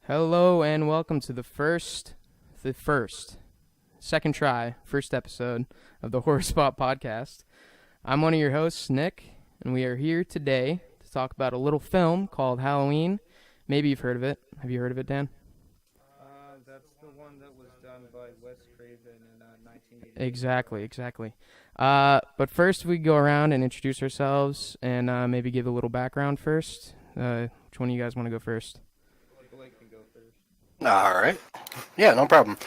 Hello and welcome to second try, first episode of the Horror Spot podcast. I'm one of your hosts, Nick, and we are here today to talk about a little film called Halloween. Maybe you've heard of it. Have you heard of it, Dan? That's the one that was done by Wes Craven in 1988. Exactly. But first, we go around and introduce ourselves and maybe give a little background first. Which one of you guys want to go first? Blake can go first. All right. Yeah, no problem.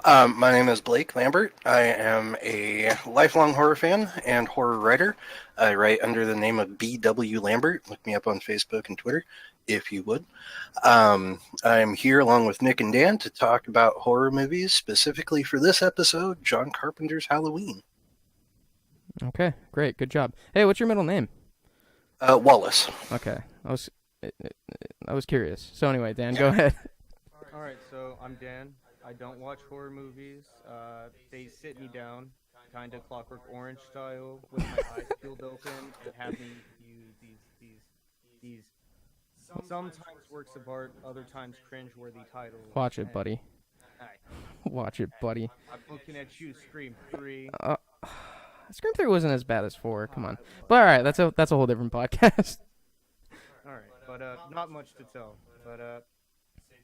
My name is Blake Lambert. I am a lifelong horror fan and horror writer. I write under the name of B.W. Lambert. Look me up on Facebook and Twitter, if you would. I'm here along with Nick and Dan to talk about horror movies, specifically for this episode, John Carpenter's Halloween. Okay, great. Good job. Hey, what's your middle name? Wallace. Okay. I was curious. So anyway, Dan, go ahead. Alright, so I'm Dan. I don't watch horror movies. They sit me down, kind of Clockwork Orange style, with my eyes peeled open, and have me view these sometimes works of art, other times cringe-worthy titles. Watch it, buddy. Alright, Watch it, buddy. I'm looking at you, Scream 3. Scream 3 wasn't as bad as 4. Come on. But all right, that's a whole different podcast. Alright, but not much to tell. But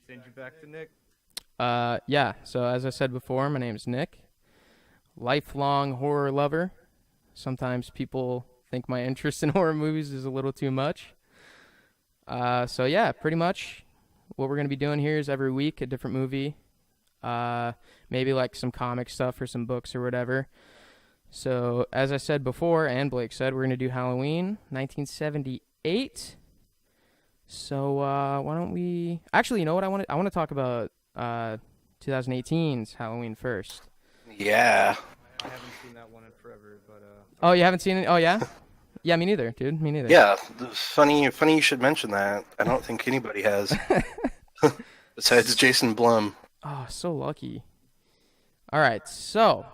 send you back to Nick. Yeah. So as I said before, my name's Nick. Lifelong horror lover. Sometimes people think my interest in horror movies is a little too much. So yeah, pretty much what we're gonna be doing here is every week a different movie. Maybe like some comic stuff or some books or whatever. So as I said before, and Blake said, we're gonna do Halloween, 1978. So why don't we? Actually, you know what? I want to talk about 2018's Halloween first. Yeah. I haven't seen that one in forever, but Oh, you haven't seen it? Oh yeah. Yeah, me neither, dude. Me neither. Yeah. Funny you should mention that. I don't think anybody has. Besides Jason Blum. Oh, so lucky. All right. So,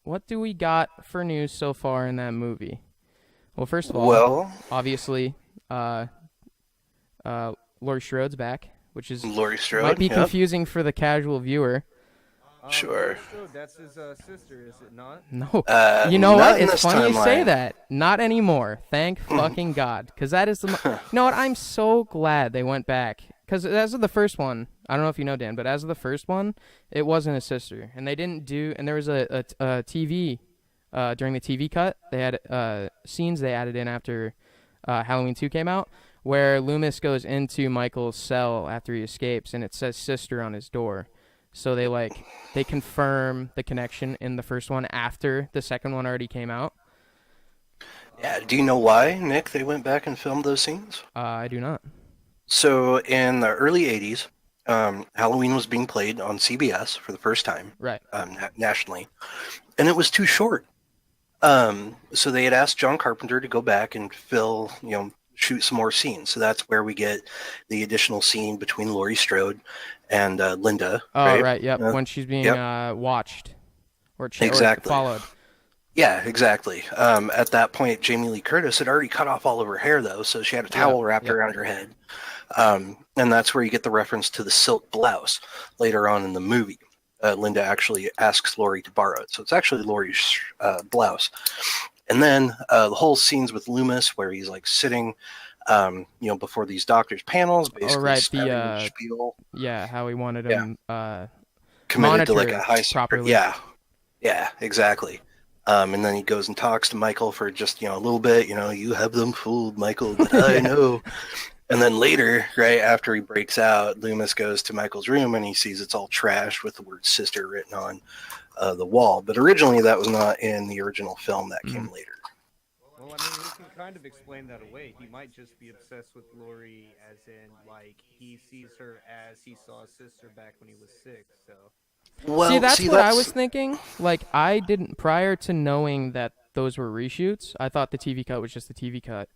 what do we got for news so far in that movie? Well, first of all, Well, obviously, Laurie Strode's back, which is Laurie Strode. might be yep. confusing for the casual viewer. Sure. So that's his sister, is it not? No, you Not know what? in It's this funny you say timeline. that. Not anymore. Thank fucking God, because that is the. You know what? I'm so glad they went back. Because as of the first one, I don't know if you know, Dan, but as of the first one, it wasn't his sister, and they didn't do. And there was a TV during the TV cut. They had scenes they added in after Halloween 2 came out, where Loomis goes into Michael's cell after he escapes, and it says sister on his door. So they confirm the connection in the first one after the second one already came out. Yeah, do you know why, Nick, they went back and filmed those scenes? I do not. So in the early 80s, Halloween was being played on CBS for the first time Right. nationally, and it was too short. So they had asked John Carpenter to go back and shoot some more scenes. So that's where we get the additional scene between Laurie Strode and Linda. Oh, right. Yep. Uh, When she's being yep. watched or Exactly. followed. Yeah, exactly. At that point, Jamie Lee Curtis had already cut off all of her hair, though, so she had a towel wrapped around her head. And that's where you get the reference to the silk blouse later on in the movie. Linda actually asks Laurie to borrow it, so it's actually Laurie's blouse. And then the whole scenes with Loomis, where he's like sitting, before these doctors' panels, basically right, spouting the, his spiel, Yeah, how he wanted him committed to like monitored a high secret. properly. Yeah, exactly. And then he goes and talks to Michael for just a little bit. You have them fooled, Michael, but I know. And then later, right after he breaks out, Loomis goes to Michael's room and he sees it's all trashed with the word sister written on the wall. But originally that was not in the original film that came later. Well, I mean, we can kind of explain that away. He might just be obsessed with Laurie, as in, like, he sees her as he saw his sister back when he was 6, so... Well, that's what I was thinking. Like, I didn't, prior to knowing that those were reshoots, I thought the TV cut was just the TV cut.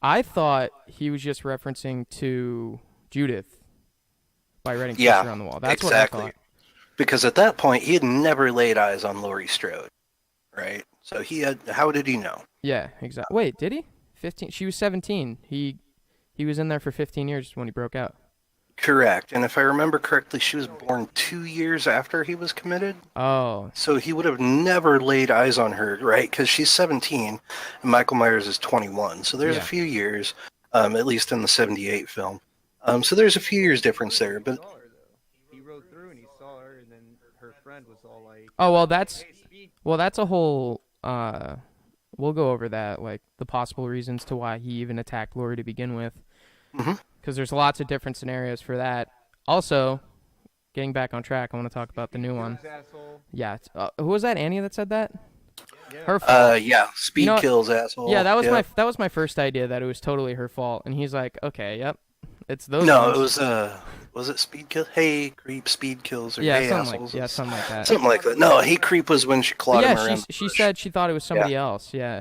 I thought he was just referencing to Judith by writing sister on the wall. That's exactly. what I thought. Because at that point, he had never laid eyes on Laurie Strode, right? So how did he know? Yeah, exactly. Wait, did he? 15. She was 17. He was in there for 15 years when he broke out. Correct. And if I remember correctly, she was born 2 years after he was committed. Oh, So he would have never laid eyes on her, right? Because she's 17 and Michael Myers is 21. So there's a Yeah. few years, at least in the 78 film. So there's a few years difference there. He But saw her, though. He rode through and he saw her, and then her friend was all like, oh well, that's "Hey, speed." a whole. We'll go over that, like the possible reasons to why he even attacked Lori to begin with, Mhm. because there's lots of different scenarios for that. Also, getting back on track, I want to talk about the new one. Asshole. Yeah, who was that? Annie that said that? Yeah. Her fault. yeah, speed You know what? kills, asshole. Yeah, that was Yep. my first idea, that it was totally her fault, and he's like, okay, yep, it's those. No, ones. it was it speed kill? Hey, creep, speed kills, or Yeah, hey, something assholes. like something like that. Something like that. No, hey, creep was when she clawed him Yeah, around. she said she thought it was somebody else. Yeah.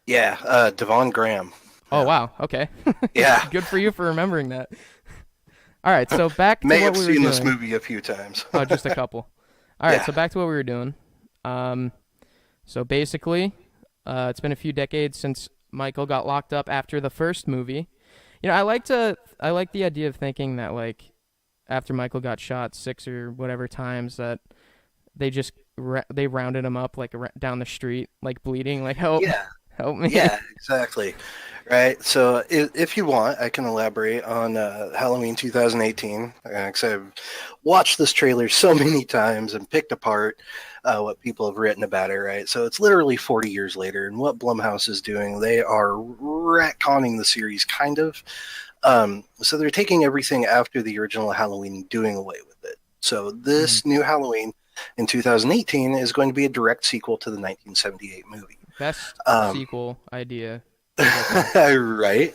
Yeah, Devon Graham. Oh wow. Okay. Yeah. Good for you for remembering that. All right, so back to May what have we were seen this doing. movie a few times. Oh, just a couple. All right, Yeah. so back to what we were doing. So basically, it's been a few decades since Michael got locked up after the first movie. You know, I like the idea of thinking that, like, after Michael got shot 6 or whatever times, that they just they rounded him up like down the street, like bleeding, like help, Yeah. help me. Yeah, exactly. Right. So if you want, I can elaborate on Halloween 2018. Because I've watched this trailer so many times and picked apart what people have written about it. Right. So it's literally 40 years later, and what Blumhouse is doing, they are retconning the series, kind of. So they're taking everything after the original Halloween and doing away with it. So this new Halloween in 2018 is going to be a direct sequel to the 1978 movie. Best sequel idea. Right.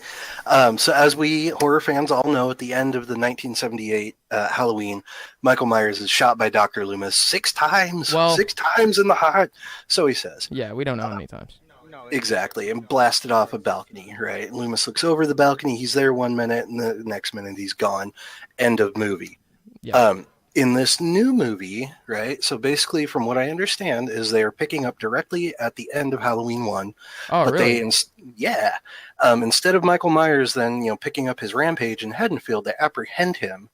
So as we horror fans all know, at the end of the 1978 Halloween, Michael Myers is shot by Dr. Loomis 6 times. Well- 6 times in the heart. So he says. Yeah, we don't know how many times. No, Exactly. And blasted off a balcony, right? Loomis looks over the balcony. He's there 1 minute, and the next minute he's gone. End of movie. Yeah. In this new movie, right? So basically, from what I understand, is they are picking up directly at the end of Halloween 1. Oh, But really? instead of Michael Myers then picking up his rampage in Haddonfield, they apprehend him,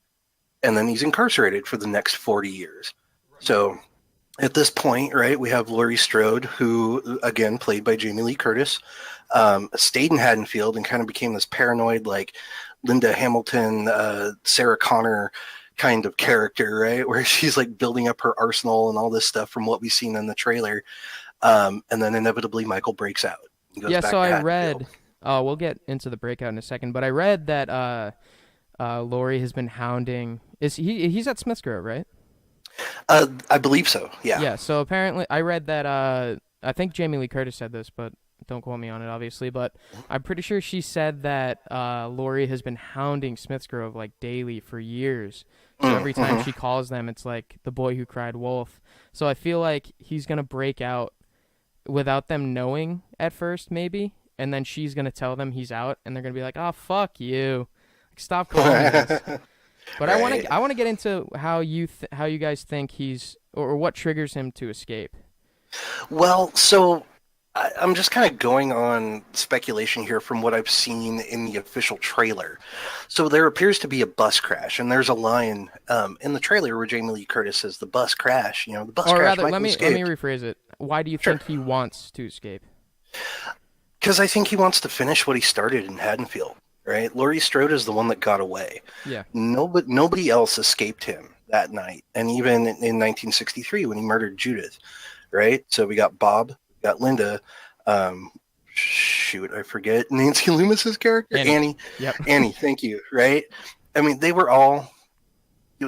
and then he's incarcerated for the next 40 years. So at this point, right, we have Laurie Strode, who again played by Jamie Lee Curtis, stayed in Haddonfield and kind of became this paranoid, like Linda Hamilton, Sarah Connor kind of character, right, where she's like building up her arsenal and all this stuff from what we've seen in the trailer, and then inevitably Michael breaks out. Goes Yeah, back so to I Haddonfield. read. Oh, we'll get into the breakout in a second, but I read that Laurie has been hounding. He's at Smiths Grove, right? I believe so. Yeah. Yeah. So apparently, I read that. I think Jamie Lee Curtis said this, but don't quote me on it, obviously. But I'm pretty sure she said that Laurie has been hounding Smiths Grove like daily for years. So every time she calls them, it's like the boy who cried wolf. So I feel like he's gonna break out without them knowing at first, maybe, and then she's gonna tell them he's out, and they're gonna be like, "Oh, fuck you, like, stop calling me this." But Right. I want to get into how you guys think he's or what triggers him to escape. Well, so I'm just kind of going on speculation here from what I've seen in the official trailer. So there appears to be a bus crash, and there's a line in the trailer where Jamie Lee Curtis says, "The bus crash." The bus Or crash. rather, let me rephrase it. Why do you think he wants to escape? Because I think he wants to finish what he started in Haddonfield. Right, Laurie Strode is the one that got away. Yeah. Nobody else escaped him that night, and even in 1963 when he murdered Judith. Right, so we got Bob, we got Linda. Shoot, I forget Nancy Loomis's character, Annie. Yep. Annie, thank you. Right, I mean they were all,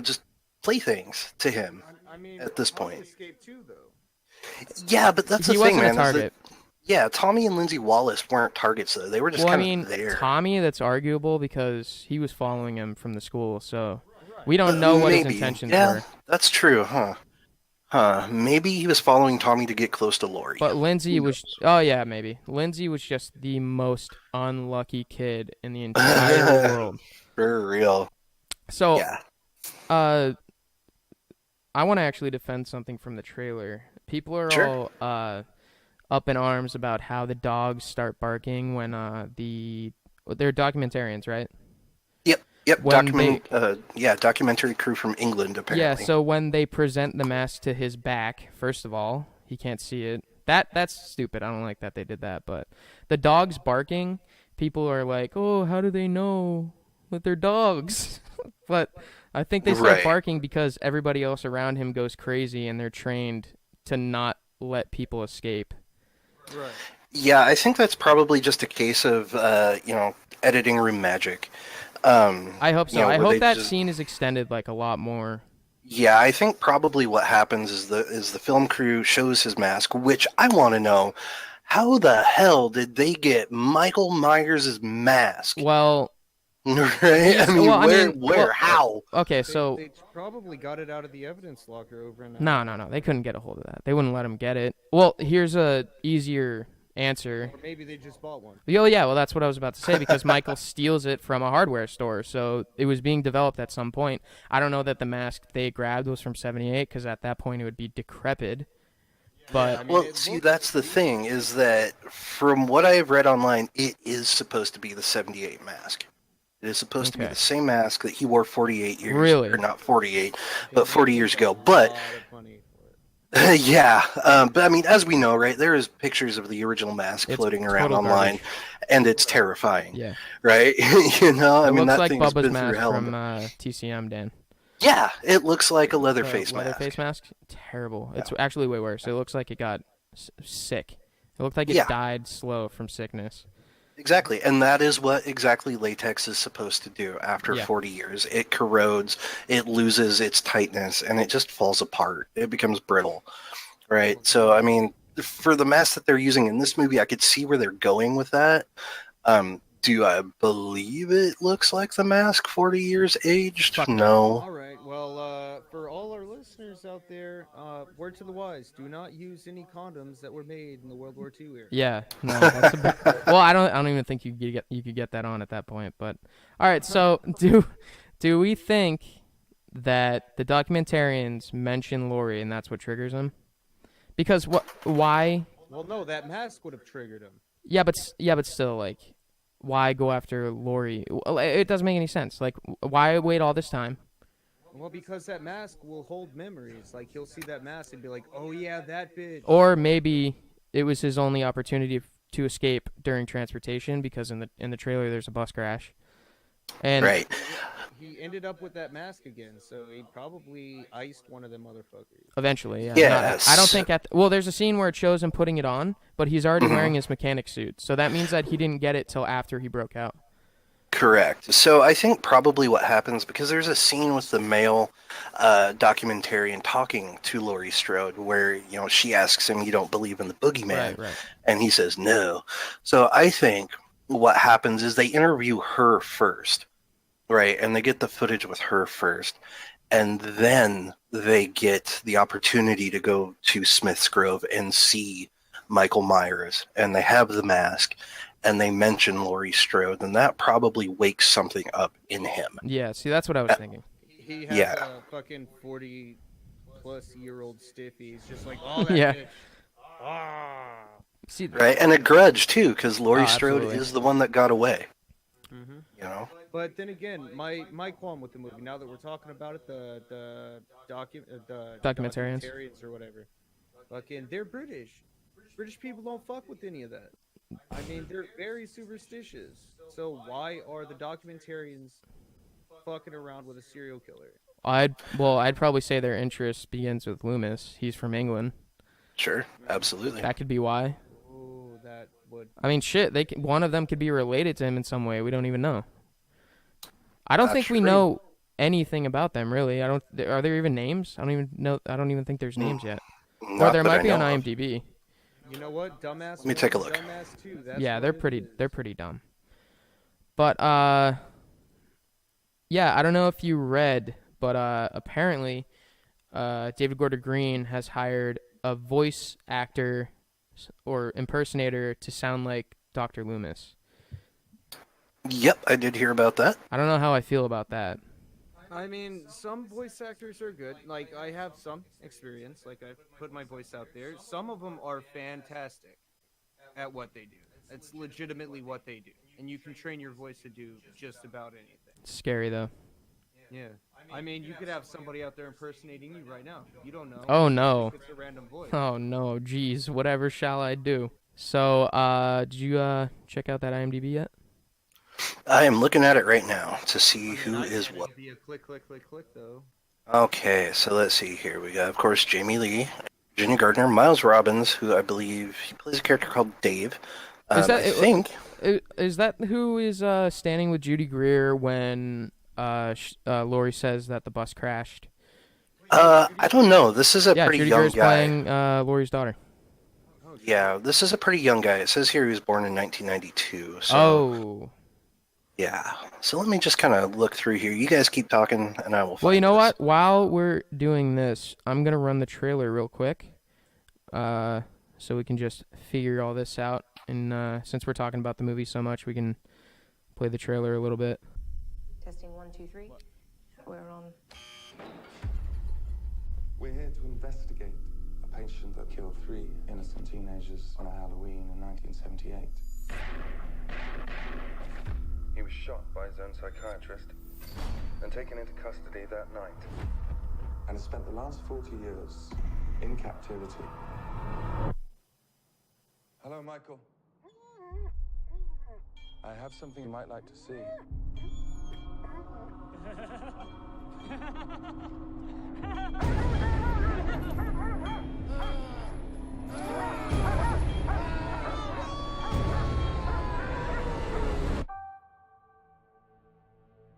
just playthings to him. I mean, At this Tommy point. escaped too, though. Yeah, but that's He the thing, wasn't man. a target. Yeah, Tommy and Lindsay Wallace weren't targets though. They were just Well, I kind mean, of there. Tommy, that's arguable because he was following him from the school, so we don't know what his Maybe. intentions Yeah, were. that's true, huh? Maybe he was following Tommy to get close to Laurie. But Lindsay was. Oh yeah, maybe. Lindsay was just the most unlucky kid in the entire world. For real. So, Yeah. I want to actually defend something from the trailer. People are Sure. all up in arms about how the dogs start barking when they're documentarians, right? Yep. Yep, When they documentary crew from England Yeah, apparently. so when they present the mask to his back, first of all, he can't see it. That's stupid. I don't like that they did that. But the dogs barking, people are like, "Oh, how do they know that they're dogs?" But I think they start Right. barking because everybody else around him goes crazy and they're trained to not let people escape. Right. Yeah, I think that's probably just a case of editing room magic. Um, I hope so. I where hope they that just scene is extended like a lot more. Yeah, I think probably what happens is the film crew shows his mask, which I want to know how the hell did they get Michael Myers' mask? Well, Right? I he's mean, well, I where, mean, where, how? okay, They so they probably got it out of the evidence locker over in. no, they couldn't get a hold of that. They wouldn't let him get it. Well, here's a easier answer. Or maybe they just bought one. Oh yeah, well that's what I was about to say because Michael steals it from a hardware store, so it was being developed at some point. I don't know that the mask they grabbed was from '78 because at that point it would be decrepit. But I mean, Well, it see, looks that's the decent. thing is that from what I have read online, it is supposed to be the '78 mask. It is supposed to be okay, the same mask that he wore 48 years, really, or not 48, They but 40 paid years a ago. lot But of money for it. yeah, but I mean, as we know, right, there is pictures of the original mask it's floating around total online, garbage. and it's terrifying, Yeah, right? I it mean, looks that like thing's Bubba's been through mask hell. from TCM, Dan. Yeah, it looks like a The Leatherface Leatherface mask. mask, terrible. Yeah. It's actually way worse. It looks like it got sick. It looked like it Yeah, died slow from sickness. exactly. And that is what exactly latex is supposed to do after Yeah, 40 years. It corrodes, it loses its tightness, and it just falls apart. It becomes brittle, right? So, I mean, for the mask that they're using in this movie, I could see where they're going with that. Do I believe it looks like the mask 40 years aged? fuck no. No. All right. Well, for all our listeners out there, word to the wise: do not use any condoms that were made in the World War II era. Yeah, no, that's a bit. Well, I don't even think you could get that on at that point. But all right, so do we think that the documentarians mention Lori and that's what triggers them? Because what? Why? Well, no, that mask would have triggered him. Yeah, but still, like, why go after Lori? Well, it doesn't make any sense. Like, why wait all this time? Well, because that mask will hold memories. Like he'll see that mask and be like, "Oh yeah, that bitch." Or maybe it was his only opportunity to escape during transportation because in the trailer there's a bus crash. And Right. He ended up with that mask again, so he probably iced one of them motherfuckers. eventually, yeah. Yes. I don't think well, there's a scene where it shows him putting it on, but he's already wearing his mechanic suit. So that means that he didn't get it till after he broke out. Correct. So I think probably what happens, because there's a scene with the male documentarian talking to Laurie Strode where, she asks him, "You don't believe in the boogeyman?" Right. And he says, "No." So I think what happens is they interview her first, right? And they get the footage with her first. And then they get the opportunity to go to Smith's Grove and see Michael Myers. And they have the mask. And they mention Laurie Strode, and that probably wakes something up in him. Yeah, see, that's what I was thinking. He has Yeah. a fucking 40-plus-year-old stiffy. He's just like, "Oh, that Yeah. bitch." Ah. See, Right? And a grudge, too, because Laurie Oh, Strode absolutely. is the one that got away. Mhm. You know? But then again, my qualm with the movie, now that we're talking about it, the Documentarians. documentarians or whatever, fucking, they're British. British people don't fuck with any of that. I mean, they're very superstitious. So why are the documentarians fucking around with a serial killer? I'd probably say their interest begins with Loomis. He's from England. Sure. Absolutely. That could be why. Oh, that would. I mean, shit. One of them could be related to him in some way. We don't even know. I don't think we true. know anything about them really. Are there even names? I don't even know. I don't even think there's names yet. Or Not there that I might be on know of. IMDb. You know what? Dumbass. Let me take a one, look. Dumbass two. That's Yeah, what they're it pretty. is. They're pretty dumb. But yeah, I don't know if you read, but apparently, David Gordon Green has hired a voice actor or impersonator to sound like Dr. Loomis. Yep, I did hear about that. I don't know how I feel about that. I mean, some voice actors are good. Like, I have some experience. Like, I've put my voice out there. Some of them are fantastic at what they do. It's legitimately what they do. And you can train your voice to do just about anything. It's scary though. Yeah. I mean, you could have somebody out there impersonating you right now. You don't know. Oh You no. think it's a random voice. Oh no, geez, whatever shall I do? So, did you check out that IMDb yet? I am looking at it right now to see I mean, who I is can't what. be a click, click, click, click, though. Okay, so let's see here. We got, of course, Jamie Lee, Virginia Gardner, Miles Robbins, who I believe he plays a character called Dave. Is that I think. is that who is standing with Judy Greer when Lori says that the bus crashed? I don't know. This is a Yeah, pretty Judy young Greer's guy. playing Lori's daughter. Yeah, this is a pretty young guy. It says here he was born in 1992. So, Oh. yeah. So let me just kind of look through here. You guys keep talking, and I will. Well, you find know this. what? While we're doing this, I'm gonna run the trailer real quick, so we can just figure all this out. And since we're talking about the movie so much, we can play the trailer a little bit. Testing 1, 2, 3. We're on. We're here to investigate a patient that killed 3 innocent teenagers on a Halloween in 1978. He was shot by his own psychiatrist and taken into custody that night, and has spent the last 40 years in captivity. Hello, Michael. I have something you might like to see.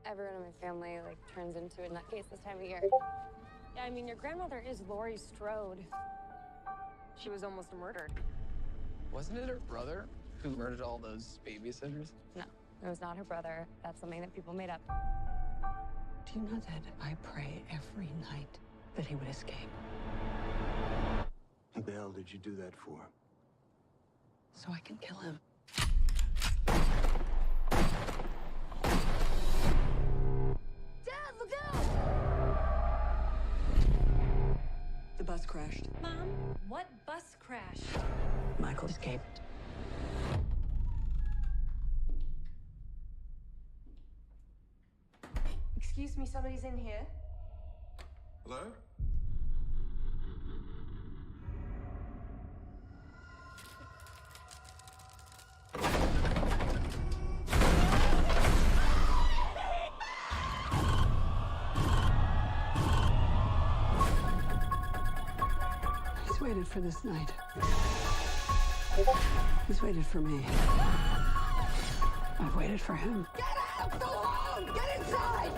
Everyone in my family turns into a nutcase this time of year. Yeah, I mean, your grandmother is Laurie Strode. She was almost murdered. Wasn't it her brother who murdered all those babysitters? No, it was not her brother. That's something that people made up. Do you know that I pray every night that he would escape? What the hell did you do that for? So I can kill him. Dad, look out! The bus crashed. Mom, what bus crashed? Michael escaped. Excuse me, somebody's in here. Hello? He's waited for this night. He's waited for me. I've waited for him. Get out! Go home! Get inside!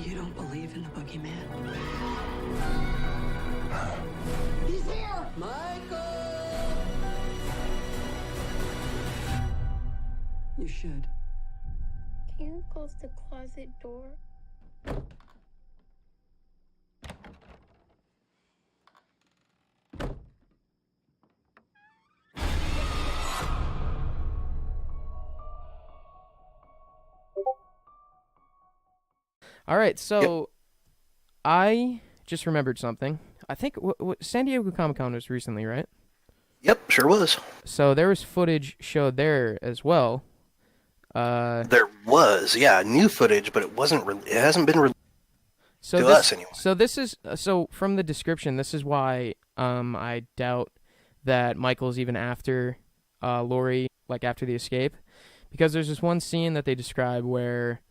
You don't believe in the boogeyman? He's here! Michael! You should. Can you close the closet door? All right, so I just remembered something. I think San Diego Comic-Con was recently, right? Yep, sure was. So there was footage showed there as well. There was, yeah, new footage, but it wasn't. It hasn't been released So to this, us anyway. So this is so from the description. This is why I doubt that Michael's even after Laurie, like after the escape, because there's this one scene that they describe where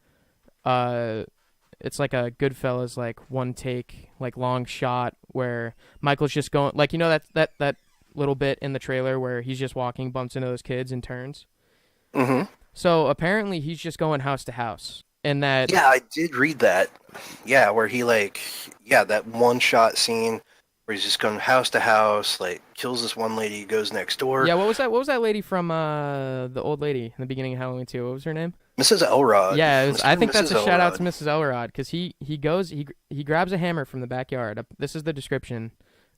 it's like a Goodfellas like one take like long shot where Michael's just going like that little bit in the trailer where he's just walking, bumps into those kids and turns. Mm-hmm. So apparently he's just going house to house. And that Yeah, I did read that. Yeah, where he that one shot scene where he's just going house to house, like kills this one lady, goes next door. Yeah, what was that lady from the old lady in the beginning of Halloween 2? What was her name? Mrs. Elrod. Yeah, Mr. I think and that's a Mrs. shout out to Elrod. Mrs. Elrod because he grabs a hammer from the backyard. This is the description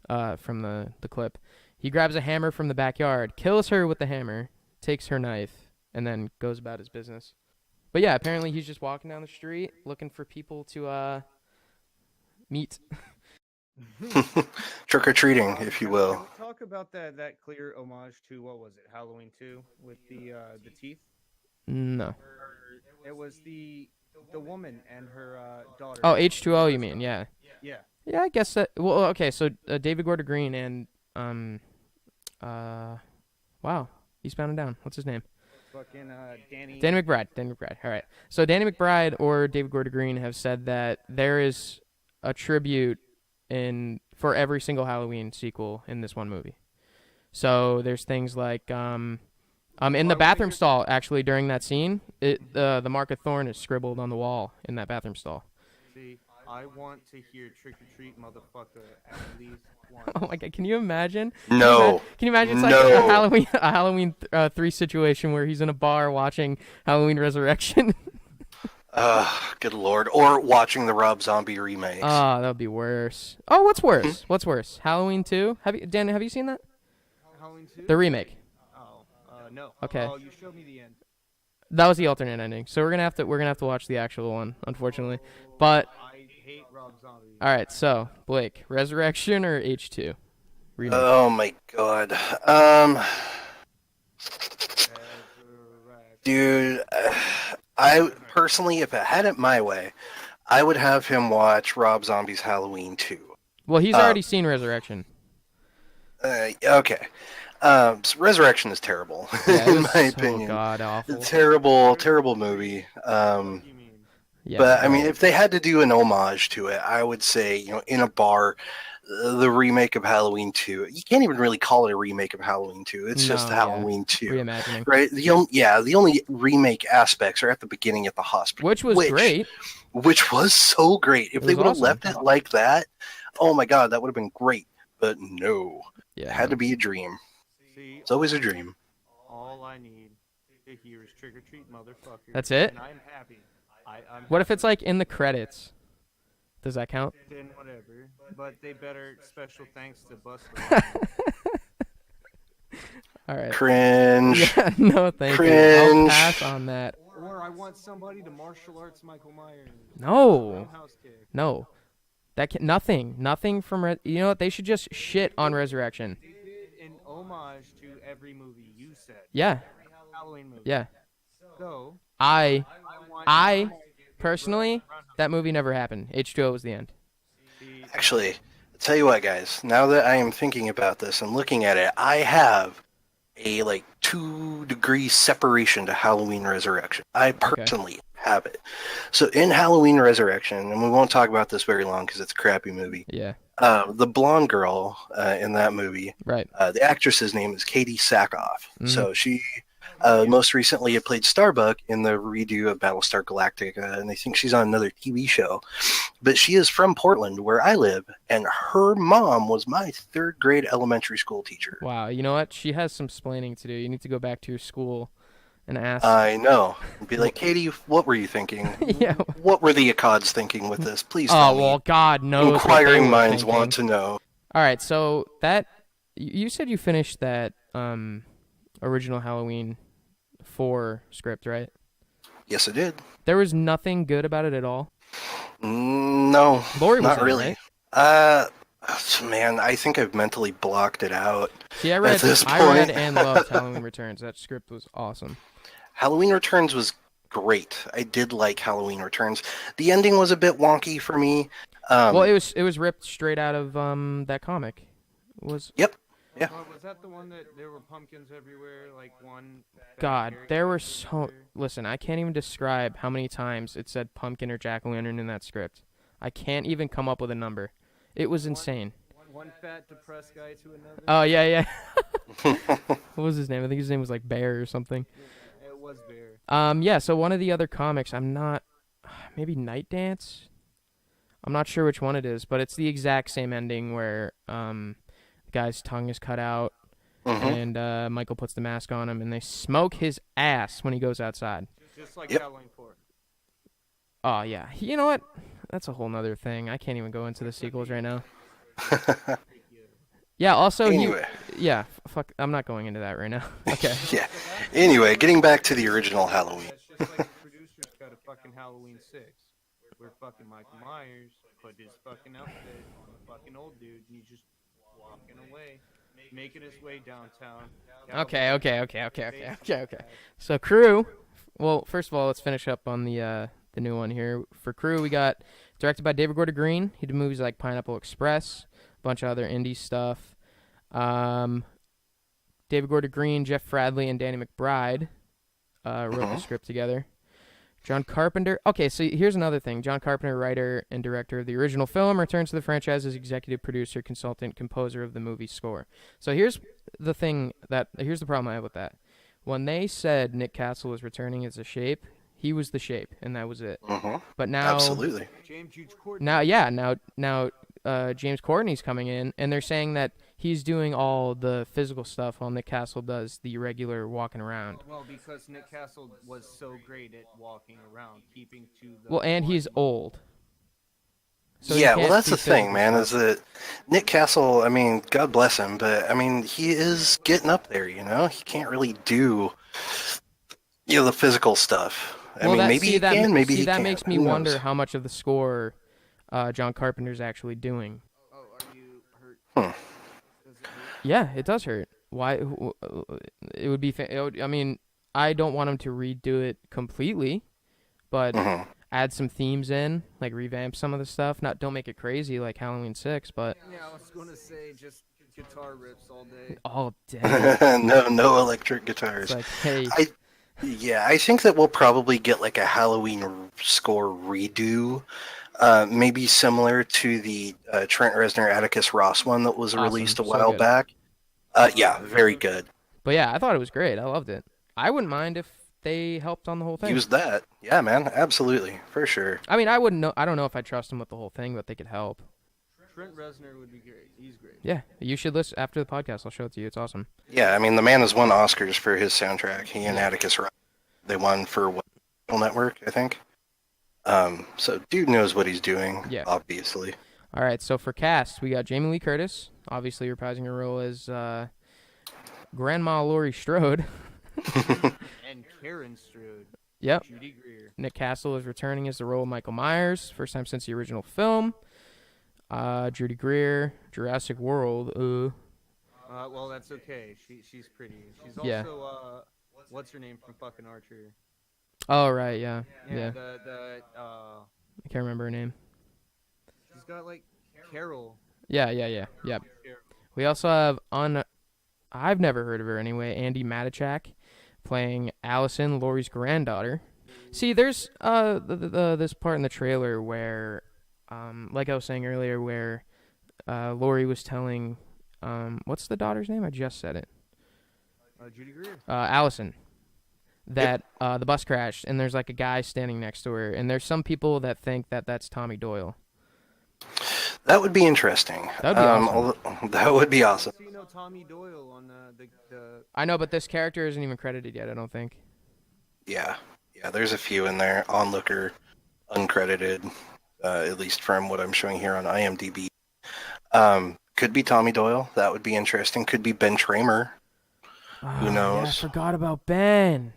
from the clip. He grabs a hammer from the backyard, kills her with the hammer, takes her knife, and then goes about his business. But yeah, apparently he's just walking down the street looking for people to meet. Trick or treating, if you Can will. we talk about that clear homage to what was it, Halloween 2 with the teeth? No. It was the woman and her daughter. Oh, H2O, you mean? Yeah. Yeah. Yeah, I guess that. Well, okay. So David Gordon Green and wow, Eastbound and Down. What's his name? Fucking Danny. Danny McBride. Danny McBride. All right. So Danny McBride or David Gordon Green have said that there is a tribute for every single Halloween sequel in this one movie. So there's things like in the bathroom stall, actually, during that scene, the mark of Thorn is scribbled on the wall in that bathroom stall. See, I want to hear Trick or Treat, motherfucker, at least once. Oh my god, can you imagine? No. Can you imagine it's like No. a Halloween 3 situation where he's in a bar watching Halloween Resurrection? Good lord. Or watching the Rob Zombie remakes. Oh, that would be worse. Oh, what's worse? What's worse? Halloween 2? Dan, have you seen that? Halloween 2? The remake. Oh, no. Okay. Oh, you showed me the end. That was the alternate ending. So we're gonna have to watch the actual one, unfortunately. But I hate Rob Zombie. all right, so Blake, Resurrection or H2? Remake. Oh my god. Dude, I personally, if I had it my way, I would have him watch Rob Zombie's Halloween 2. Well, he's already seen Resurrection. Okay. So Resurrection is terrible, Yeah, in my opinion. God awful. Terrible movie. Yeah, But I mean, if they had to do an homage to it, I would say, in a bar, the remake of Halloween 2. You can't even really call it a remake of Halloween 2. It's just No, Halloween 2. reimagining, Right? The only remake aspects are at the beginning at the hospital, which was great. Which was so great. If It they was would have awesome. left it like that, oh my god, that would have been great. But no, Yeah, it had to be a dream. See, It's always a dream. all I need to hear is Trick or Treat, motherfucker. That's it? And I'm happy. I'm What if it's like in the credits? Does that count? then whatever. But they better special thanks to Buster. All right. Cringe. Yeah, no, thank you. I'll Cringe. pass on that. Or I want somebody to martial arts Michael Myers. No, House kick. no. Nothing from you know what? They should just shit on Resurrection. An homage to every movie you said. Yeah, Halloween movie. yeah. So I personally, that movie never happened. H2O was the end. Actually, I'll tell you what, guys. Now that I am thinking about this and looking at it, I have a 2-degree separation to Halloween Resurrection. I personally have it. So in Halloween Resurrection, and we won't talk about this very long because it's a crappy movie. Yeah. The blonde girl in that movie, Right. the actress's name is Katie Sackhoff. Mhm. So she most recently had played Starbuck in the redo of Battlestar Galactica, and I think she's on another TV show. But she is from Portland, where I live, and her mom was my 3rd grade elementary school teacher. Wow. You know what? She has some splaining to do. You need to go back to your school and ask. I know. Be like, Katie, what were you thinking? Yeah. What were the Akkads thinking with this? Please Oh tell well, me. God knows. what they Inquiring were minds thinking. want to know. All right, so you said you finished that original Halloween 4 script, right? Yes, I did. There was nothing good about it at all. No, Lori was not in it, really. right? Man, I think I've mentally blocked it out. See, I at read this point. and loved Halloween Returns. That script was awesome. Halloween Returns was great. I did like Halloween Returns. The ending was a bit wonky for me. Well, it was ripped straight out of that comic. Yep. Yeah. Was that the one that there were pumpkins everywhere? Like one. God, there were so. Listen, I can't even describe how many times it said pumpkin or jack-o'-lantern in that script. I can't even come up with a number. It was insane. One fat depressed guy to another. Oh yeah, yeah. What was his name? I think his name was like Bear or something. It was Bear. Yeah. So one of the other comics, I'm not. Maybe Night Dance. I'm not sure which one it is, but it's the exact same ending where the guy's tongue is cut out, and Michael puts the mask on him, and they smoke his ass when he goes outside. Just like Yep. Halloween 4. Oh yeah. You know what? That's a whole nother thing. I can't even go into the sequels right now. Yeah. Also, Anyway. Yeah. Fuck. I'm not going into that right now. Okay. Yeah. Anyway, getting back to the original Halloween. That's just like the producers cut a fucking Halloween 6, where fucking Michael Myers put his fucking outfit on the fucking old dude, and he's just walking away, making his way downtown. Okay. So Crew, well, first of all, let's finish up on the new one here. For Crew, we got directed by David Gordon Green. He did movies like Pineapple Express, a bunch of other indie stuff. David Gordon Green, Jeff Fradley, and Danny McBride wrote the script together. John Carpenter. Okay, so here's another thing. John Carpenter, writer and director of the original film, returns to the franchise as executive producer, consultant, composer of the movie score. So here's the problem I have with that. When they said Nick Castle was returning as the Shape, he was the Shape, and that was it. But now, Absolutely. James Courtney. Now James Courtney's coming in, and they're saying that he's doing all the physical stuff while Nick Castle does the regular walking around. Well, because Nick Castle was so great at walking around, keeping to the... Well, and he's old. So yeah, well, that's the thing, man, is that Nick Castle, I mean, God bless him, but, I mean, he is getting up there, you know? He can't really do, the physical stuff. I mean, maybe he can, maybe he can't. That makes me wonder how much of the score John Carpenter's actually doing. Oh, are you hurt? Does it hurt? Yeah, it does hurt. Why? It would be. I mean, I don't want him to redo it completely, but add some themes in, like revamp some of the stuff. Don't make it crazy like Halloween 6, but. Yeah, I was gonna say just guitar riffs all day. All day. no electric guitars. It's like, hey. I think that we'll probably get like a Halloween score redo. Maybe similar to the Trent Reznor Atticus Ross one that was released a while back. Yeah, very good. But yeah, I thought it was great. I loved it. I wouldn't mind if they helped on the whole thing. Use that. Yeah, man, absolutely, for sure. I mean, I wouldn't know. I don't know if I trust them with the whole thing, but they could help. Trent Reznor would be great. He's great. Yeah, you should listen after the podcast. I'll show it to you. It's awesome. Yeah, I mean, the man has won Oscars for his soundtrack. He and Atticus Ross. They won for what? Network, I think. So dude knows what he's doing, obviously. All right, so for cast, we got Jamie Lee Curtis, obviously reprising her role as Grandma Laurie Strode. And Karen Strode. Yep. Judy Greer. Nick Castle is returning as the role of Michael Myers, first time since the original film. Judy Greer, Jurassic World. Well, that's okay. She's pretty. She's also what's her name from fucking Archer? Oh right, yeah. I can't remember her name. She's got like Carol. Yeah. We also have I've never heard of her anyway. Andy Matichak playing Allison, Laurie's granddaughter. See, there's this part in the trailer where, like I was saying earlier, where Laurie was telling, what's the daughter's name? I just said it. Judy Greer. Allison. That the bus crashed, and there's like a guy standing next to her, and there's some people that think that that's Tommy Doyle. That would be interesting. That would be awesome. That would be awesome. So you know Tommy Doyle on the I know, but this character isn't even credited yet, I don't think. Yeah, there's a few in there, onlooker, uncredited, at least from what I'm showing here on IMDb. Could be Tommy Doyle. That would be interesting. Could be Ben Tramer. Who knows? Yeah, I forgot about Ben.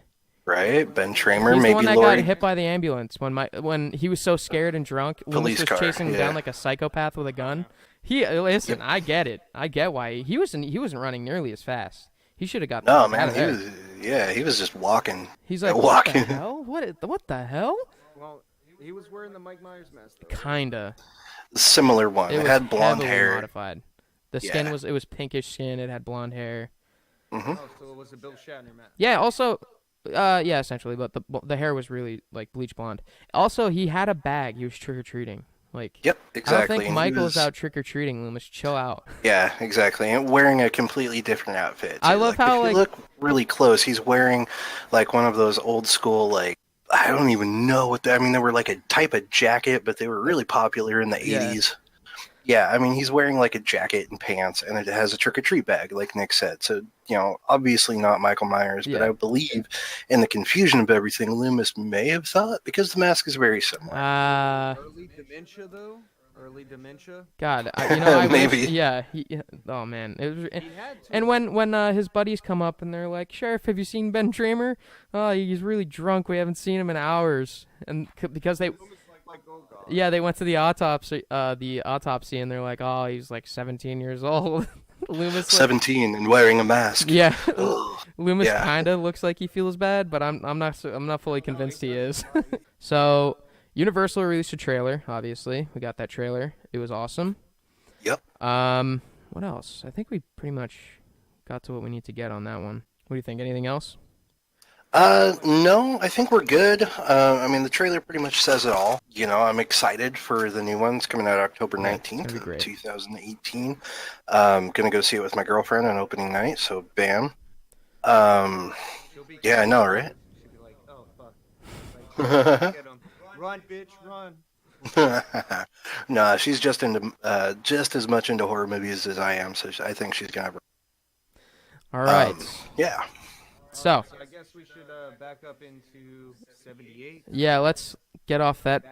Right, Ben Tramer, He's maybe the one that Laurie. got hit by the ambulance when he was so scared and drunk. Loomis was chasing him down like a psychopath with a gun. Listen, I get it. I get why he wasn't running nearly as fast. He should have got. No, man, he was just walking. He's like, walking. What the hell? What the hell? Well, he was wearing the Mike Myers mask, though. Kinda. Similar one. It had blonde hair. Modified. The skin was pinkish skin. It had blonde hair. Mm-hmm. Oh, so it was a Bill Shatner mask. Yeah. Also, yeah, essentially, but the hair was really like bleach blonde. Also, he had a bag. He was trick or treating. Like, yep, exactly. I don't think Michael's out trick or treating. Loomis, chill out. Yeah, exactly. And wearing a completely different outfit. Too. I love how if you look really close, he's wearing like one of those old school like I don't even know what I mean. They were like a type of jacket, but they were really popular in the 80s. Yeah, I mean, he's wearing like a jacket and pants, and it has a trick-or-treat bag, like Nick said. So, obviously not Michael Myers, but I believe in the confusion of everything, Loomis may have thought, because the mask is very similar. Early dementia, though? Early dementia? God, I maybe. Oh, man. And when his buddies come up, and they're like, Sheriff, have you seen Ben Tramer? Oh, he's really drunk. We haven't seen him in hours. And because they... like, oh god. Yeah, they went to the autopsy, and they're like, oh, he's like 17 years old. Loomis, like, 17 and wearing a mask. yeah, Ugh. Loomis Yeah. kind of looks like he feels bad, but I'm not fully convinced he is. So Universal released a trailer. Obviously, we got that trailer. It was awesome. Yep. What else? I think we pretty much got to what we need to get on that one. What do you think? Anything else? No, I think we're good. I mean, the trailer pretty much says it all. You know, I'm excited for the new ones coming out October Yeah, it's gonna 19th, be great. 2018. Gonna go see it with my girlfriend on opening night, so bam. She'll be Yeah, I know, right? She'll be like, oh fuck. Like, get 'em. Run, bitch, run. Nah, she's just as much into horror movies as I am, so I think she's gonna have. All right. Yeah. So So I guess we should back up into 78. yeah, let's get off that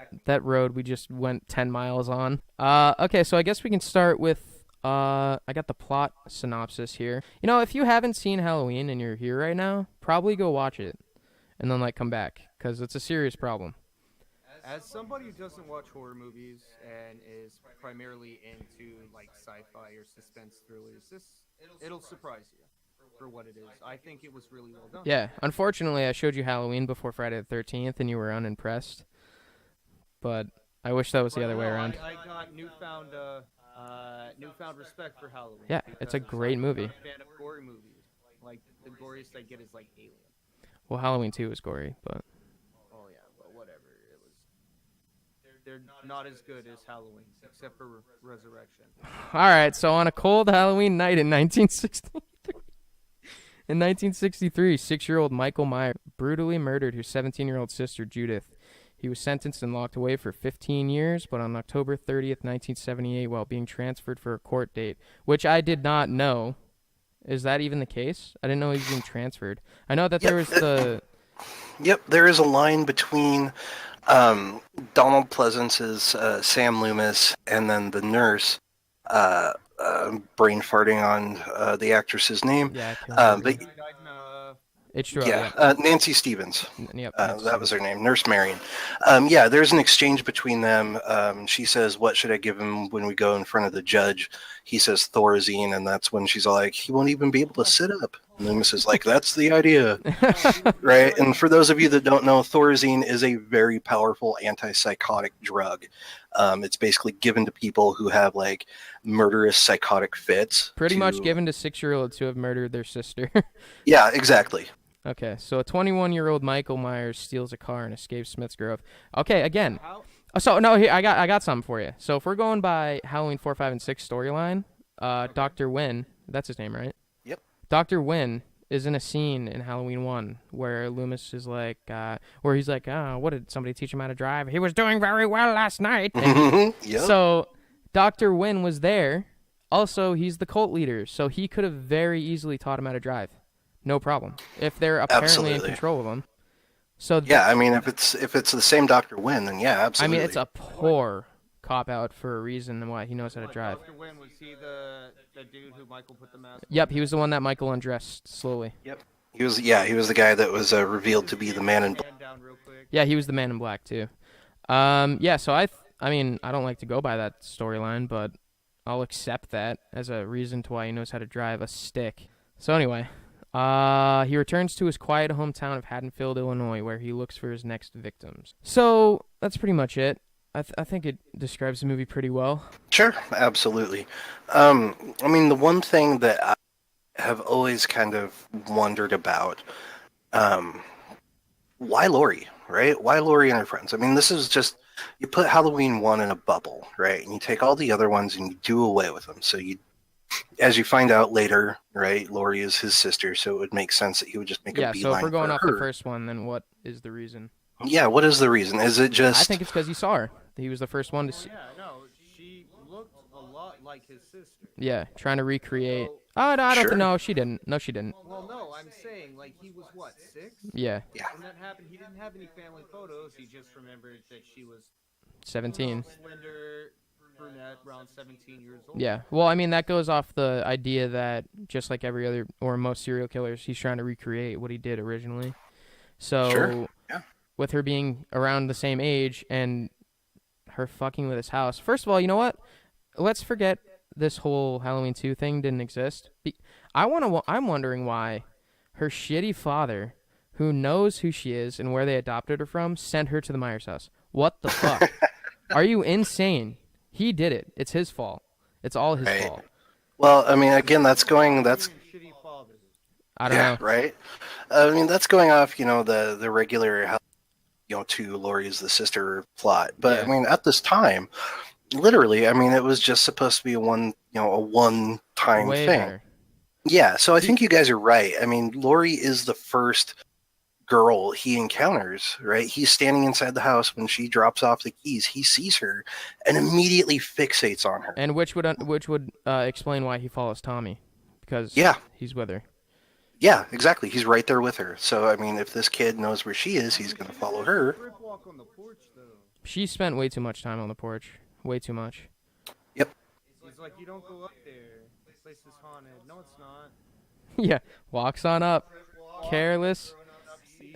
road we just went 10 miles on. Okay, so I guess we can start with I got the plot synopsis here. You know, if you haven't seen Halloween and you're here right now, probably go watch it and then like come back because it's a serious problem. As somebody who doesn't watch horror movies and is primarily into like sci-fi or suspense thrillers, it'll surprise you for what it is. I think it was really well done. Yeah, unfortunately, I showed you Halloween before Friday the 13th and you were unimpressed. But I wish that was the other way around. I got newfound respect for Halloween. Yeah, it's a because great movie. I'm a fan of gory movies. Like the goriest I get is like Alien. Well, Halloween 2 was gory, but Oh yeah, but whatever. It was. They're not as good as Halloween, except for Resurrection. all right, so on a cold Halloween night in 1963, 6-year-old Michael Myers brutally murdered his 17-year-old sister, Judith. He was sentenced and locked away for 15 years, but on October 30th, 1978, while being transferred for a court date, which I did not know. Is that even the case? I didn't know he was being transferred. I know that there was the... Yep, there is a line between Donald Pleasance's Sam Loomis and then the nurse, brain farting on the actress's name. Yeah, I can't But remember. H2O, yeah, Nancy Stevens. Yep, That was her name, Nurse Marion. Yeah, there's an exchange between them. She says, "What should I give him when we go in front of the judge?" He says Thorazine, and that's when she's like, "He won't even be able to sit up." And Loomis is like, "That's the idea." Right? And for those of you that don't know, Thorazine is a very powerful antipsychotic drug. It's basically given to people who have like murderous psychotic fits. Pretty much given to 6-year-olds who have murdered their sister. Yeah, exactly. Okay, so a 21-year-old Michael Myers steals a car and escapes Smith's Grove. Okay, again. So no, here I got something for you. So if we're going by Halloween 4, 5, and 6 storyline, Dr. Wynn, that's his name, right? Yep. Dr. Wynn is in a scene in Halloween 1 where Loomis is like, where he's like, oh, what did somebody teach him how to drive? He was doing very well last night. And Yep. so Dr. Wynn was there. Also, he's the cult leader, so he could have very easily taught him how to drive. No problem. If they're apparently Absolutely. in control of him. So Yeah, I mean, if it's the same Dr. Wynn, then yeah, I absolutely. mean, it's a poor cop out for a reason why he knows how to drive. Dr. Wynn, was he the dude who Michael put the mask Yep, he was the one that Michael undressed slowly. Yep. He was the guy that was revealed to be the man in black. on? Down real quick. Yeah, he was the man in black too. Yeah, so I mean, I don't like to go by that storyline, but I'll accept that as a reason to why he knows how to drive a stick. So anyway, he returns to his quiet hometown of Haddonfield, Illinois, where he looks for his next victims. So that's pretty much it. I think it describes the movie pretty well. Sure, absolutely. I mean, the one thing that I have always kind of wondered about, why Laurie, right? Why Laurie and her friends? I mean, this is just, you put Halloween 1 in a bubble, right? And you take all the other ones and you do away with them. So you, as you find out later, right, Laurie is his sister, so it would make sense that he would just make a Yeah, beeline so if we're going for off her. the first one, then what is the reason? Yeah, what is the reason? Is it just... I think it's because he saw her. He was the first one to see. Yeah, no, she looked a lot like his sister. Yeah, trying to recreate. Oh, no, I don't Sure. think. No, she didn't. No, she didn't. Well, no, I'm saying, like, he was, what, 6? Yeah, When that happened, he didn't have any family photos. He just remembered that she was 17. slender, brunette, around 17 years old. Yeah. Well, I mean, that goes off the idea that just like every other or most serial killers, he's trying to recreate what he did originally. So Sure, yeah. with her being around the same age and her fucking with his house. First of all, you know what? Let's forget this whole Halloween 2 thing didn't exist. I'm wondering why her shitty father, who knows who she is and where they adopted her from, sent her to the Myers house. What the fuck? Are you insane? He did it. It's his fault. It's all his fault. Well, I mean, again, that's I don't know. Right? I mean, that's going off, the regular, to Laurie is the sister plot. But, Yeah. I mean, at this time, literally, I mean, it was just supposed to be a one-time Way thing. better. Yeah, so I think you guys are right. I mean, Laurie is the first girl he encounters, right? He's standing inside the house when she drops off the keys. He sees her and immediately fixates on her. And which would explain why he follows Tommy, because he's with her. Yeah, exactly. He's right there with her. So, I mean, if this kid knows where she is, he's going to follow her. She spent way too much time on the porch. Way too much. Yep. He's like, you don't go up there. This place is haunted. No, it's not. Yeah, walks on up. Careless.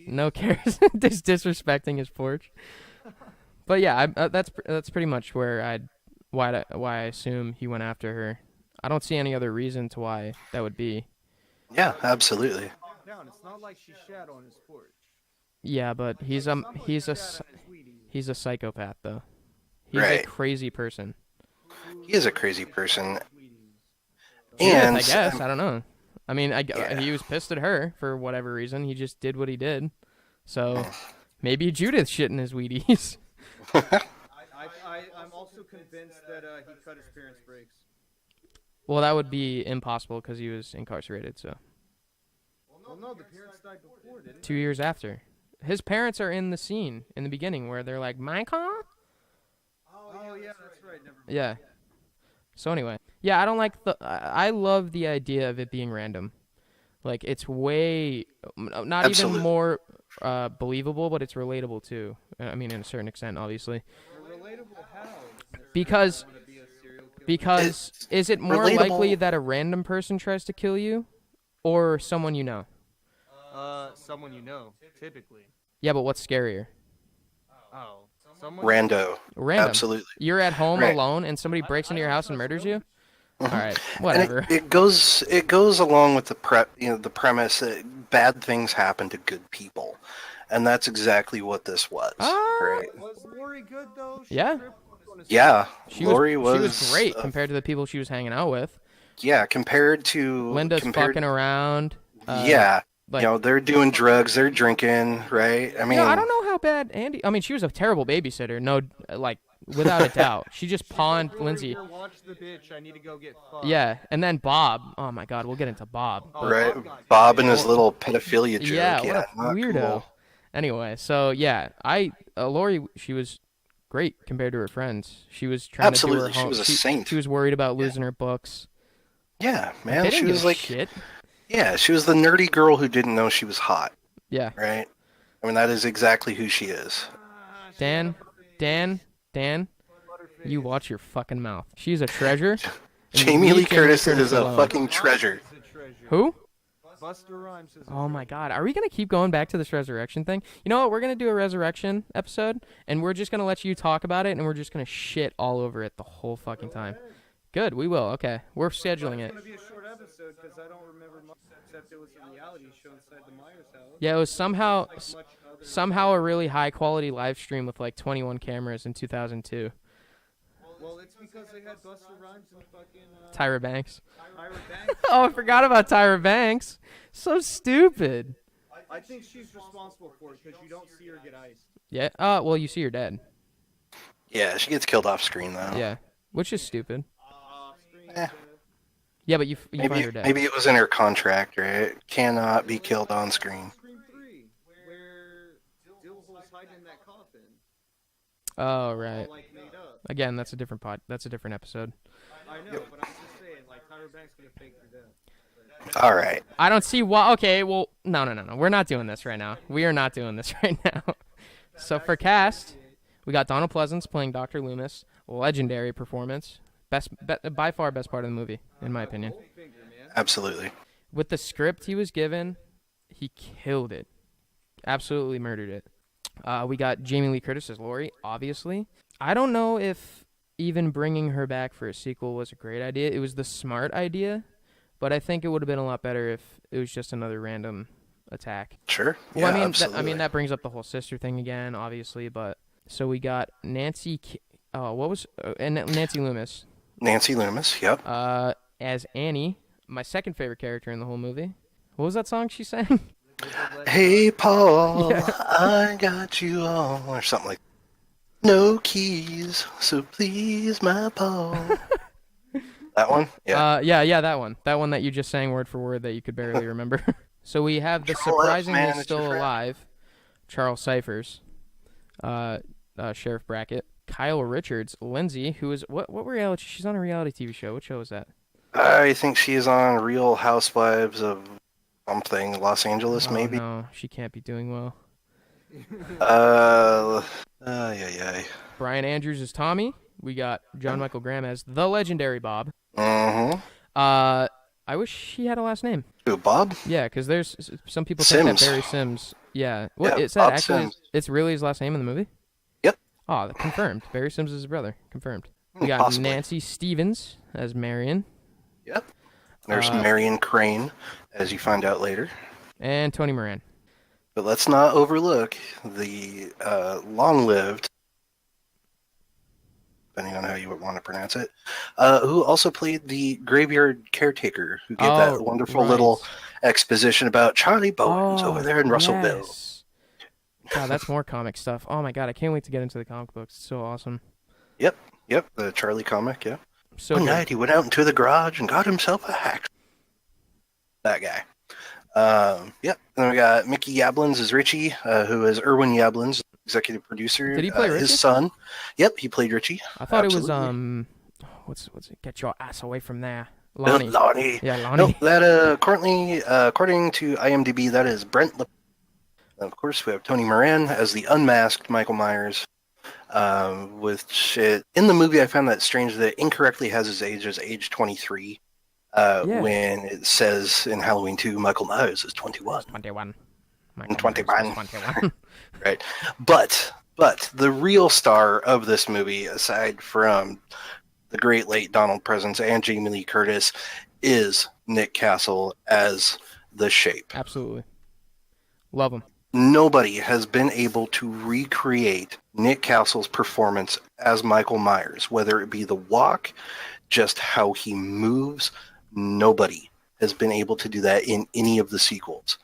No cares. Just disrespecting his porch. But yeah, that's pretty much why I assume he went after her. I don't see any other reason to why that would be. Yeah, absolutely. It's not like she shat on his porch. Yeah, but he's a psychopath though. He's a crazy person. He is a crazy person. Judith, And I guess I don't know. I mean, he was pissed at her for whatever reason. He just did what he did. So maybe Judith shit in his Wheaties. I'm also convinced that he cut his parents' brakes. Well, that would be impossible because he was incarcerated. So. Well, no, the parents died before, didn't 2 years after. His parents are in the scene in the beginning where they're like, Michael? Oh, yeah, that's right. Never mind. Yeah. So anyway, yeah, I don't like I love the idea of it being random. Like, it's way, not Absolutely. even more believable, but it's relatable too. I mean, in a certain extent, obviously. Relatable how? Because is it more relatable. likely that a random person tries to kill you or someone you know? Someone you know, typically. Yeah, but what's scarier? Oh. Someone Random. Absolutely. You're at home Right. alone and somebody breaks into your house and murders you? All right, whatever. And it goes along with the premise that bad things happen to good people. And that's exactly what this was. Right? Was Lori good, though? Yeah. Yeah. She Lori was great compared to the people she was hanging out with. Yeah, compared to Linda's fucking around. Yeah. Like, they're doing drugs, they're drinking, right? I mean, I don't know how bad Andy. I mean, she was a terrible babysitter. No, like without a doubt. She just pawned Lindsay. Watch the bitch. I need to go get fucked. Yeah, and then Bob. Oh my God, we'll get into Bob. Right? Bob and his little pedophilia joke. Yeah, Yeah, what a not weirdo. cool. Anyway, so yeah, Lori, she was great compared to her friends. She was trying Absolutely, to do her she home. was a saint. She was worried about losing her books. Yeah, They man. didn't She give was a like, shit. yeah, she was the nerdy girl who didn't know she was hot, Yeah. right? I mean, that is exactly who she is. Dan, you watch your fucking mouth. She's a treasure. and Jamie leave Lee Curtis is a alone. fucking treasure. Who? Buster Rhymes is Oh my God, are we gonna keep going back to this resurrection thing? You know what? We're gonna do a resurrection episode, and we're just gonna let you talk about it, and we're just gonna shit all over it the whole fucking time. Good, we will. Okay, we're scheduling it. It's going to be a short episode because I don't remember much except it was a reality show inside the Myers house. Yeah, it was somehow a really high quality live stream with like 21 cameras in 2002. Well, it's because they had Buster Rhymes and fucking Tyra Banks. Tyra Banks. Oh, I forgot about Tyra Banks. So stupid. I think she's responsible for it because you don't see her get iced. Yeah. Well, you see her dead. Yeah, she gets killed off screen though. Yeah, which is stupid. Eh. Yeah, but you find her Maybe dead. maybe it was in her contract, right? Cannot be killed on screen. Scream 3, where Dillhole's hiding in that coffin. Oh right. All, like, made up. Again, that's a different That's a different episode. I know, but I'm just saying, like, Tyra Banks could have faked her death. All right. I don't see why. Okay, well, no. We're not doing this right now. We are not doing this right now. So for cast, we got Donald Pleasance playing Dr. Loomis. Legendary performance. By far best part of the movie, in my opinion. Absolutely. With the script he was given, he killed it. Absolutely murdered it. We got Jamie Lee Curtis as Laurie, obviously. I don't know if even bringing her back for a sequel was a great idea. It was the smart idea, but I think it would have been a lot better if it was just another random attack. Sure. Well, Yeah, I mean, absolutely. that brings up the whole sister thing again, obviously. But so we got Nancy. And Nancy Loomis. Nancy Loomis. Yep. As Annie, my second favorite character in the whole movie. What was that song she sang? Hey, Paul, Yeah. I got you all, or something like. No keys, so please, my Paul. That one? Yeah. Yeah, that one. That one that you just sang word for word that you could barely remember. So we have the Control F, surprisingly man, it's still your friend. alive Charles Cyphers, Sheriff Brackett, Kyle Richards, Lindsay, who is what reality? She's on a reality TV show. What show is that? I think she is on Real Housewives of something, Los Angeles, Oh, maybe. no, she can't be doing well. Yeah. Brian Andrews is Tommy. We got John Michael Graham as the legendary Bob. Mm-hmm. I wish he had a last name. Who, Bob? Yeah, because there's some people think that Sims. Barry Sims. Yeah, what Yeah, it said Bob actually. Sims. It's really his last name in the movie. Yep. Oh, confirmed. Barry Sims is his brother. Confirmed. We got Possibly. Nancy Stevens as Marion Yep. There's Marion Crane, as you find out later. and Tony Moran. But let's not overlook the long-lived, depending on how you would want to pronounce it, who also played the graveyard caretaker, who gave that wonderful right. little exposition about Charlie Bowens over there in Russellville. Yes. God, that's more comic stuff. Oh my god, I can't wait to get into the comic books. It's so awesome. Yep, the Charlie comic, yeah. So One good. night he went out into the garage and got himself a hack. That guy. Yep. Then we got Mickey Yablans as Richie, who is Erwin Yablans, executive producer. Did he play Richie? His son. Yep, he played Richie. I thought Absolutely. it was what's it? Get your ass away from there, Lonnie. Lonnie. Yeah, Lonnie. Nope, that currently, according to IMDb, that is Brent. Of course, we have Tony Moran as the unmasked Michael Myers. Which in the movie I found that strange that it incorrectly has his age as age 23. When it says in Halloween 2 Michael Myers is 21. 21. And 21. 21. Right. But the real star of this movie, aside from the great late Donald Pleasence and Jamie Lee Curtis, is Nick Castle as the Shape. Absolutely. Love him. Nobody has been able to recreate Nick Castle's performance as Michael Myers, whether it be the walk, just how he moves. Nobody has been able to do that in any of the sequels.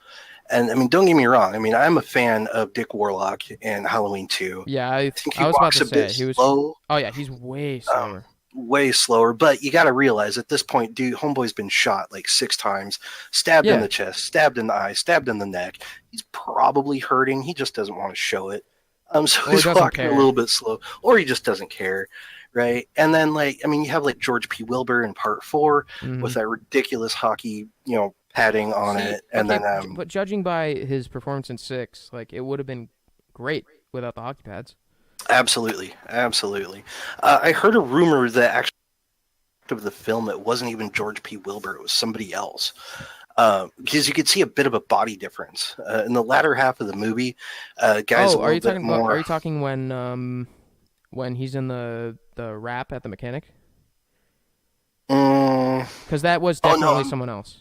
And I mean, don't get me wrong. I mean, I'm a fan of Dick Warlock in Halloween 2. Yeah, I think he was about walks to a say bit he was. slow. Oh yeah, he's way slower. Way slower, but you got to realize at this point, dude, homeboy's been shot like 6 times, stabbed in the chest, stabbed in the eye, stabbed in the neck. He's probably hurting. He just doesn't want to show it. So he's walking a little bit slow, or he just doesn't care, right? And then, like, I mean, you have like George P. Wilbur in Part 4 with that ridiculous hockey, padding on it, and then. But judging by his performance in 6, like, it would have been great without the hockey pads. Absolutely. I heard a rumor that actually of the film it wasn't even George P. Wilbur, it was somebody else. Because you could see a bit of a body difference in the latter half of the movie. Guys, are you talking when he's in the rap at the mechanic? Because that was definitely someone else.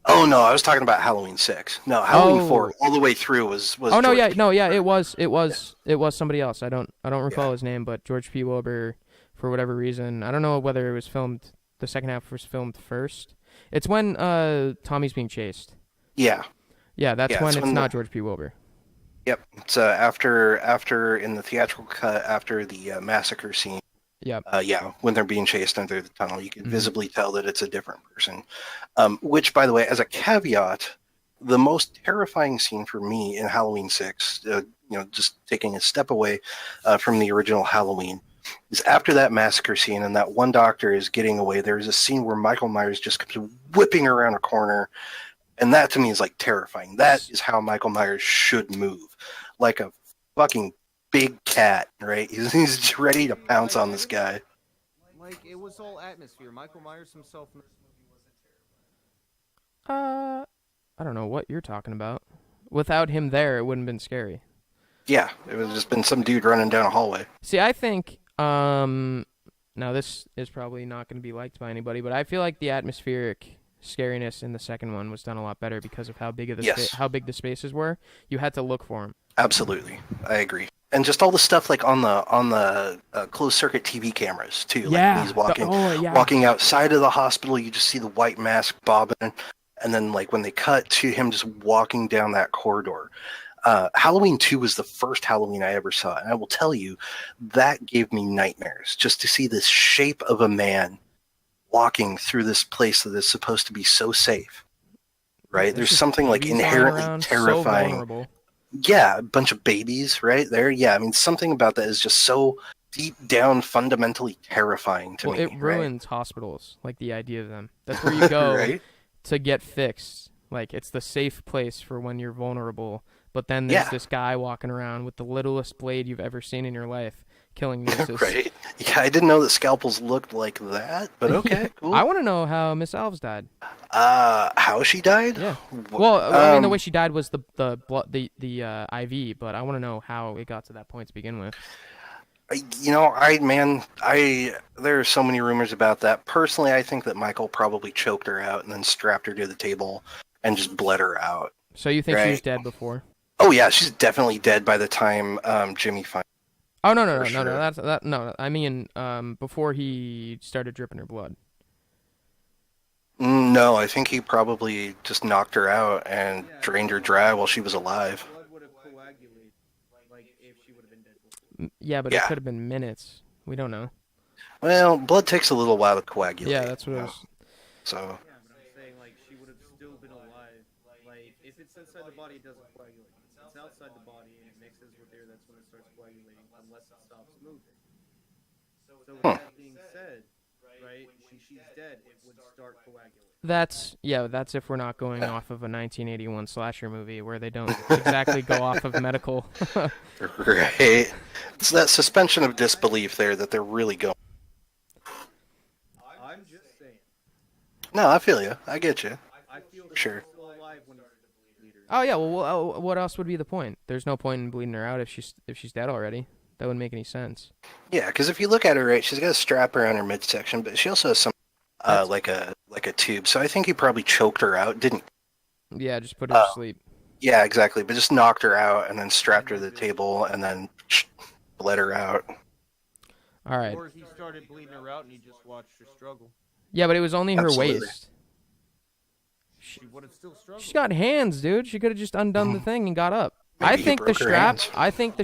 Oh no, I was talking about Halloween 6. No, Halloween 4 all the way through was. Oh no, George it was somebody else. I don't recall his name, but George P. Wilbur, for whatever reason, I don't know whether it was filmed. The second half was filmed first. It's when Tommy's being chased. Yeah. Yeah, that's when it's not George P. Wilbur. Yep, it's after in the theatrical cut after the massacre scene. Yep. When they're being chased under the tunnel, you can visibly tell that it's a different person. Which, by the way, as a caveat, the most terrifying scene for me in Halloween 6, just taking a step away from the original Halloween, is after that massacre scene and that one doctor is getting away, there's a scene where Michael Myers just comes whipping around a corner, and that to me is like terrifying. That is how Michael Myers should move, like a fucking big cat, right? He's ready to pounce on this guy. Like, it was all atmosphere. Michael Myers himself in this movie wasn't terrible. I don't know what you're talking about. Without him there, it wouldn't have been scary. Yeah, it was just been some dude running down a hallway. See, I think now this is probably not going to be liked by anybody, but I feel like the atmospheric scariness in the second one was done a lot better because of how big of the Yes. how big the spaces were. You had to look for them. Absolutely, I agree. And just all the stuff like on the closed circuit TV cameras too. Like Yeah, when he's walking yeah. walking outside of the hospital, you just see the white mask bobbing, and then like when they cut to him just walking down that corridor. Halloween 2 was the first Halloween I ever saw, and I will tell you that gave me nightmares just to see this shape of a man walking through this place that is supposed to be so safe. Right? It's There's just something like babies lying inherently around, so terrifying. vulnerable. Yeah, a bunch of babies right there. Yeah, I mean, something about that is just so deep down fundamentally terrifying to Well, me. it ruins hospitals, like the idea of them. That's where you go Right? to get fixed. Like, it's the safe place for when you're vulnerable. But then there's Yeah. this guy walking around with the littlest blade you've ever seen in your life, killing nurses. Right? Yeah, I didn't know that scalpels looked like that, but okay, cool. I want to know how Miss Alves died. How she died? Yeah. Wh- Well, I mean, the um, way she died was the blood, the IV, but I want to know how it got to that point to begin with. There are so many rumors about that. Personally, I think that Michael probably choked her out and then strapped her to the table and just bled her out. So you think she was Right. dead before? Oh yeah, she's definitely dead by the time Jimmy finds. Oh no no For no no no sure. that's that no I mean before he started dripping her blood. No, I think he probably just knocked her out and drained her dry while she was alive. Blood would have coagulated, like if she would have been dead before. Yeah, but it Yeah. could have been minutes. We don't know. Well, blood takes a little while to coagulate. Yeah, that's what I was. So Yeah, but I'm saying like she would have still been alive. Like if it's inside the body, it doesn't coagulate. If it's outside the body and it mixes with air, that's when it starts coagulating, unless it stops moving. So with that being said, right, she's dead, it would start coagulating. That's if we're not going off of a 1981 slasher movie where they don't exactly go off of medical. right, it's that suspension of disbelief there that they're really going. I'm just saying. No, I feel you. I get you. I feel Sure. she's still alive when it's bleeder. Oh yeah, well, what else would be the point? There's no point in bleeding her out if she's dead already. That wouldn't make any sense. Yeah, because if you look at her, right, she's got a strap around her midsection, but she also has some like a tube. So I think he probably choked her out. Didn't? Yeah, just put her to sleep. Yeah, exactly. But just knocked her out and then strapped her to the table and then bled her out. All right. Or he started bleeding her out and he just watched her struggle. Yeah, but it was only her Absolutely. waist. She would have still struggled. She's got hands, dude. She could have just undone the thing and got up. Maybe I he think the broke her strap. hands. I think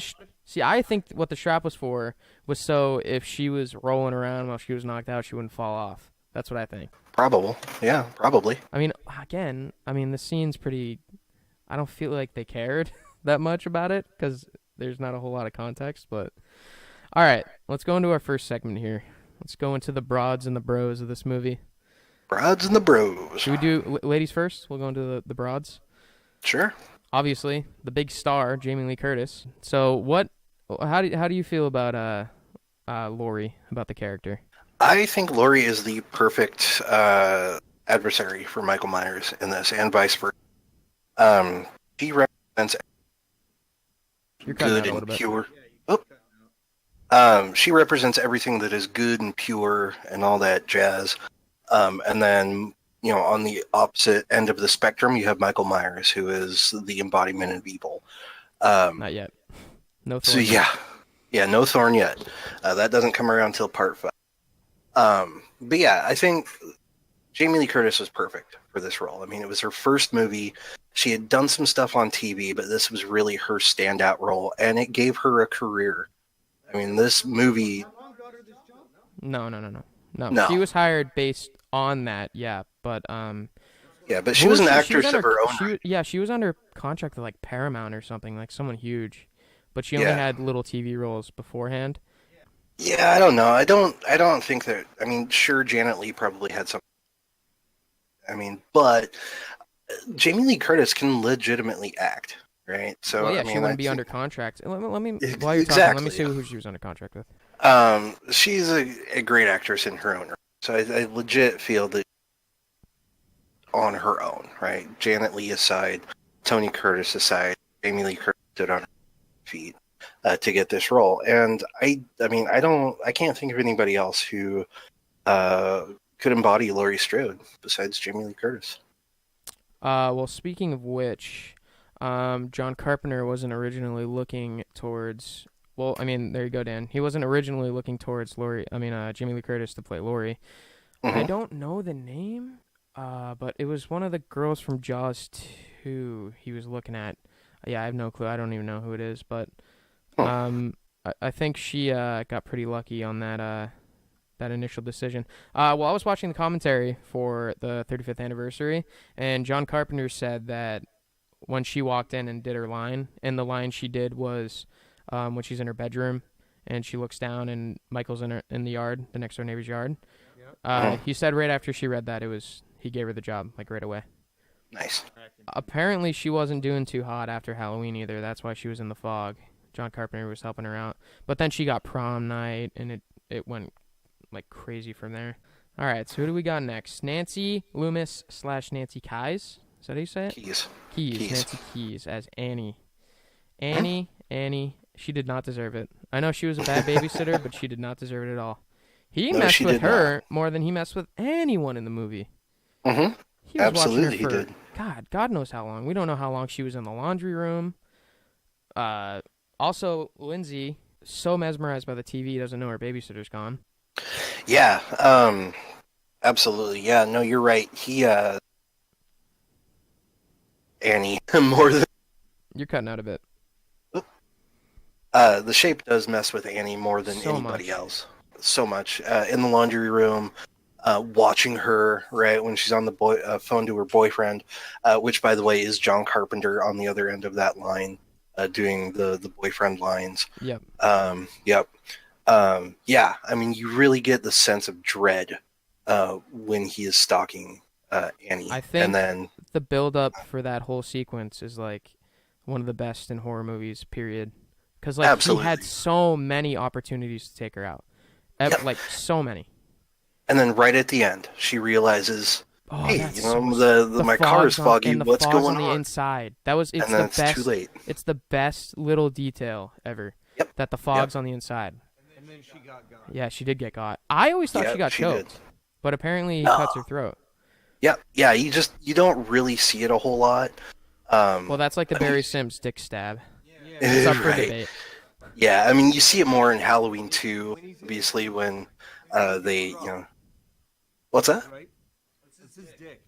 I think what the strap was for was so if she was rolling around while she was knocked out, she wouldn't fall off. That's what I think. Probable. Yeah, probably. I mean, again, the scene's pretty. I don't feel like they cared that much about it because there's not a whole lot of context. But all right, let's go into our first segment here. Let's go into the broads and the bros of this movie. Broads and the bros. Should we do ladies first? We'll go into the broads. Sure. Obviously, the big star, Jamie Lee Curtis. So, how do you feel about Laurie, about the character? I think Laurie is the perfect adversary for Michael Myers in this, and vice versa. She represents You're cutting out good a little and bit. pure. She represents everything that is good and pure and all that jazz. And then, on the opposite end of the spectrum, you have Michael Myers, who is the embodiment of evil. Not yet. No. So Thorn. yeah, no Thorn yet. That doesn't come around until part 5. But yeah, I think Jamie Lee Curtis was perfect for this role. I mean, it was her first movie. She had done some stuff on TV, but this was really her standout role, and it gave her a career. I mean, this movie. No. No. She was hired based on that. Yeah, but Yeah, but she was an actress was of her own. She was under contract with like Paramount or something, like someone huge, but she only Yeah. had little TV roles beforehand. Yeah, I don't know. I don't think that. I mean, sure, Janet Leigh probably had some. I mean, but Jamie Lee Curtis can legitimately act, right? So Well, yeah, I mean, she wouldn't I be think- under contract. Let me while you're talking, Exactly. let me see who she was under contract with. She's a great actress in her own right. So I legit feel that on her own, right? Janet Leigh aside, Tony Curtis aside, Jamie Lee Curtis stood on her feet to get this role. And I mean, I can't think of anybody else who could embody Laurie Strode besides Jamie Lee Curtis. Well, speaking of which, John Carpenter wasn't originally looking towards. Well, I mean, there you go, Dan. He wasn't originally looking towards Jamie Lee Curtis to play Laurie. Mm-hmm. I don't know the name, but it was one of the girls from Jaws 2 he was looking at. Yeah, I have no clue. I don't even know who it is, but I think she got pretty lucky on that initial decision. Well, I was watching the commentary for the 35th anniversary, and John Carpenter said that when she walked in and did her line, and the line she did was when she's in her bedroom and she looks down and Michael's in the yard, the next door neighbor's yard. He said right after she read that he gave her the job, like, right away. Nice. Apparently she wasn't doing too hot after Halloween either. That's why she was in The Fog. John Carpenter was helping her out. But then she got Prom Night, and it went like crazy from there. All right, so who do we got next? Nancy Loomis / Nancy Kyes. Is that how you say it? Keys. Nancy Keys as Annie. Annie. She did not deserve it. I know she was a bad babysitter, but she did not deserve it at all. He messed with her more than he messed with anyone in the movie. Mm-hmm. He was Absolutely, watching her for, he did. God knows how long. We don't know how long she was in the laundry room. Also, Lindsay, so mesmerized by the TV, doesn't know her babysitter's gone. Yeah, absolutely. Yeah, no, you're right. He, Annie, more than... You're cutting out a bit. The Shape does mess with Annie more than anybody else. So much. In the laundry room, watching her, right, when she's on the phone to her boyfriend, which, by the way, is John Carpenter on the other end of that line, doing the boyfriend lines. Yep. Yep. Yeah, I mean, you really get the sense of dread when he is stalking Annie. I think and then the build-up for that whole sequence is, like, one of the best in horror movies, period. Because, like, Absolutely. he had so many opportunities to take her out. Yep. Like, so many. And then right at the end, she realizes, hey, that's you know, so my car is foggy. What's going on? The on? inside. It's and the then best. Too late. It's the best little detail ever. Yep. That the fog's on the inside. And then she got got. Yeah, she did get got. I always thought she got choked, did. but apparently he cuts her throat. Yeah. You don't really see it a whole lot. Well, that's like the Barry Sims dick stab. It's up for right. debate. Yeah, I mean, you see it more in Halloween 2, obviously, when they, you know... What's that? Right? It's his dick.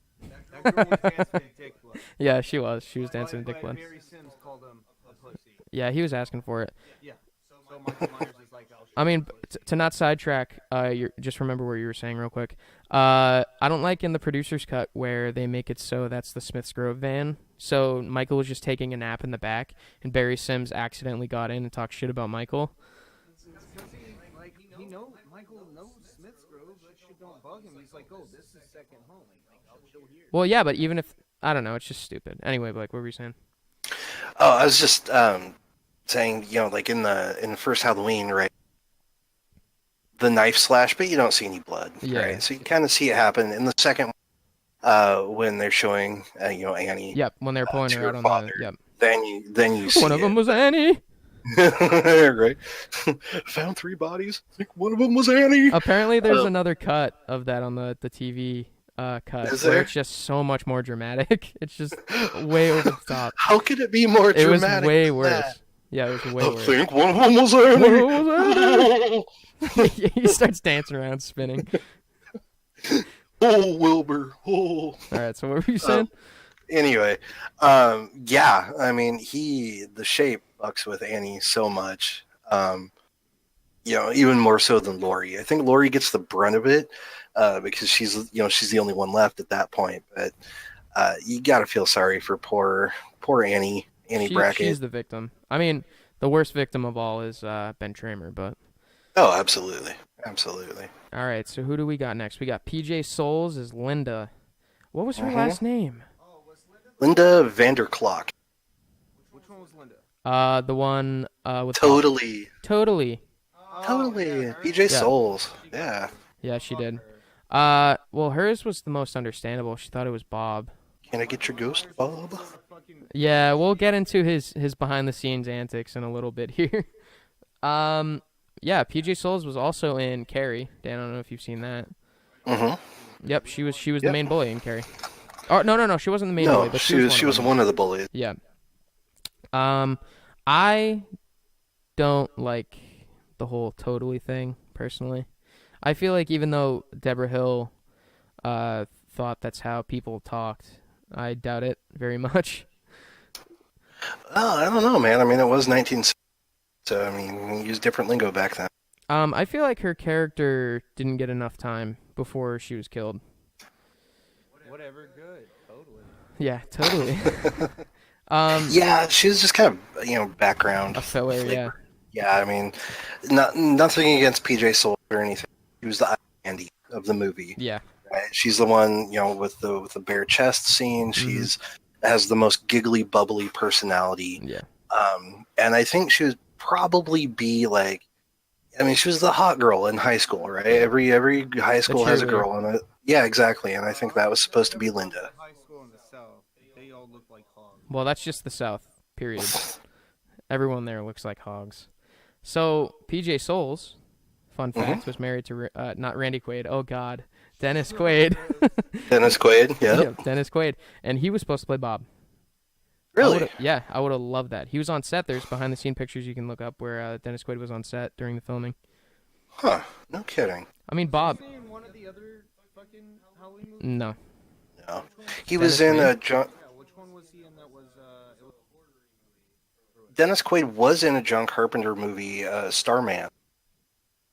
That girl was dancing in dick blood. Yeah, she was. She was dancing in dick blood. Barry Sims called him a pussy. Yeah, he was asking for it. Yeah. So Michael Myers is like, I mean, to not sidetrack, just remember what you were saying real quick. I don't like in the producer's cut where they make it so that's the Smith's Grove van. So Michael was just taking a nap in the back, and Barry Sims accidentally got in and talked shit about Michael. Michael knows Smith's Grove, that shit don't bug him. He's like, oh, this is second home. I'll chill here. Well, yeah, but even if, I don't know, it's just stupid. Anyway, Blake, what were you saying? Oh, I was just saying, you know, like in the first Halloween, right? The knife slash, but you don't see any blood, right? So you kind of see it happen in the second when they're showing, you know, Annie. Yep, when they're pulling her out on father, the. Yep. Then you see one of them was Annie. Right. Found 3 bodies. I think one of them was Annie. Apparently, there's another cut of that on the TV cut where it's just so much more dramatic. It's just way over the top. How could it be more dramatic? It was way worse. That? Yeah, it was way worse. I think one of them was Annie. He starts dancing around, spinning. Oh, Wilbur. Oh. All right, so what were you saying? Anyway, yeah, I mean, the Shape fucks with Annie so much, you know, even more so than Laurie. I think Laurie gets the brunt of it because she's the only one left at that point. But you got to feel sorry for poor Annie Brackett. She's the victim. I mean, the worst victim of all is Ben Tramer, but. Oh, absolutely. All right, so who do we got next? We got PJ Souls as Linda. What was her last name? Linda Vanderklok. Which one was Linda? The one with Totally. Totally. PJ Souls. Yeah. Yeah, she did. Well, hers was the most understandable. She thought it was Bob. Can I get your ghost, Bob? Yeah, we'll get into his behind the scenes antics in a little bit here. Yeah, PJ Souls was also in Carrie. Dan, I don't know if you've seen that. Mm-hmm. Yep, she was the main bully in Carrie. Oh no, she wasn't the main bully, but she was one of the bullies. Yeah. I don't like the whole totally thing personally. I feel like even though Deborah Hill thought that's how people talked, I doubt it very much. Oh, I don't know, man. I mean, it was 1960, so I mean, we used different lingo back then. I feel like her character didn't get enough time before she was killed. Whatever, good, totally. Yeah, totally. Yeah, she was just kind of, background. A filler, flavor. yeah. Yeah, I mean, nothing against PJ Souls or anything. She was the eye candy of the movie. Yeah. Right? She's the one, with the bare chest scene. She's has the most giggly, bubbly personality. Yeah. And I think she would probably be like, I mean, she was the hot girl in high school, right? Every high school has a girl in it. Yeah, exactly. And I think that was supposed to be Linda. High school in the South, they all look like hogs. Well, that's just the South, period. Everyone there looks like hogs. So, PJ Souls, fun fact, was married to, not Randy Quaid, oh God, Dennis Quaid. Dennis Quaid, yeah. Yeah, Dennis Quaid. And he was supposed to play Bob. Really? I would have loved that. He was on set. There's behind-the-scene pictures you can look up where Dennis Quaid was on set during the filming. Huh, no kidding. I mean, Bob. Was he in one of the other fucking Halloween movies? No. No. He was in a John... Yeah, which one was he in that was, Dennis Quaid was in a John Carpenter movie, Starman.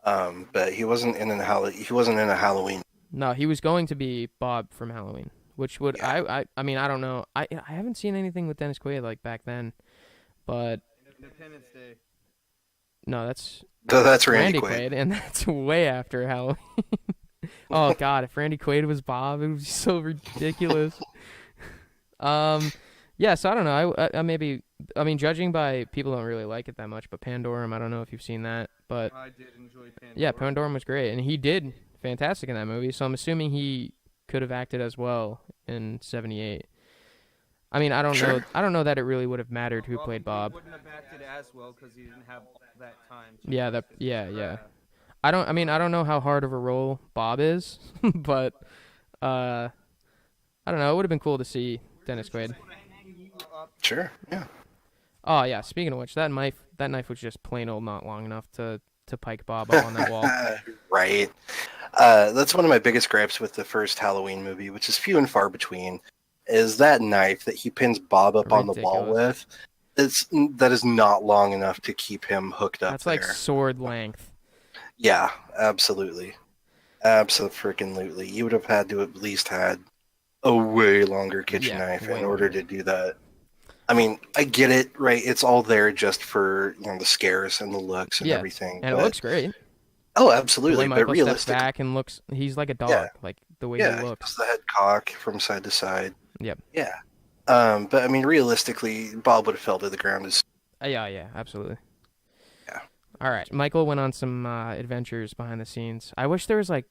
But he wasn't in a Halloween. No, he was going to be Bob from Halloween, which would I mean I don't know. I haven't seen anything with Dennis Quaid like back then, but Independence Day. no, that's Randy Quaid, and that's way after Halloween. Oh God, if Randy Quaid was Bob, it would be so ridiculous. Yeah, so I don't know. I mean, judging by people don't really like it that much, but Pandorum, I don't know if you've seen that, but I did enjoy Pandorum. yeah, Pandorum was great, and he did fantastic in that movie. So I'm assuming he could have acted as well in '78. I mean, I don't know. I don't know that it really would have mattered who played Bob. He wouldn't have acted as well because he didn't have that time. Yeah. I don't know how hard of a role Bob is, but I don't know. It would have been cool to see Dennis Quaid. Sure. Yeah. Oh yeah. Speaking of which, that knife was just plain old not long enough to pike Bob up on that wall. Right. That's one of my biggest gripes with the first Halloween movie, which is few and far between, is that knife that he pins Bob up on the wall with. That is not long enough to keep him hooked up. That's like sword length. Yeah, absolutely. Absolutely. You would have had to at least had a way longer kitchen knife in order to do that. I mean, I get it, right? It's all there just for the scares and the looks and everything. And it looks great. Oh, absolutely. The way Michael steps back and looks, he's like a dog, like the way he looks. The head cock from side to side. Yep. Yeah. But I mean, realistically, Bob would have fell to the ground. Yeah, absolutely. Yeah. All right, Michael went on some adventures behind the scenes. I wish there was like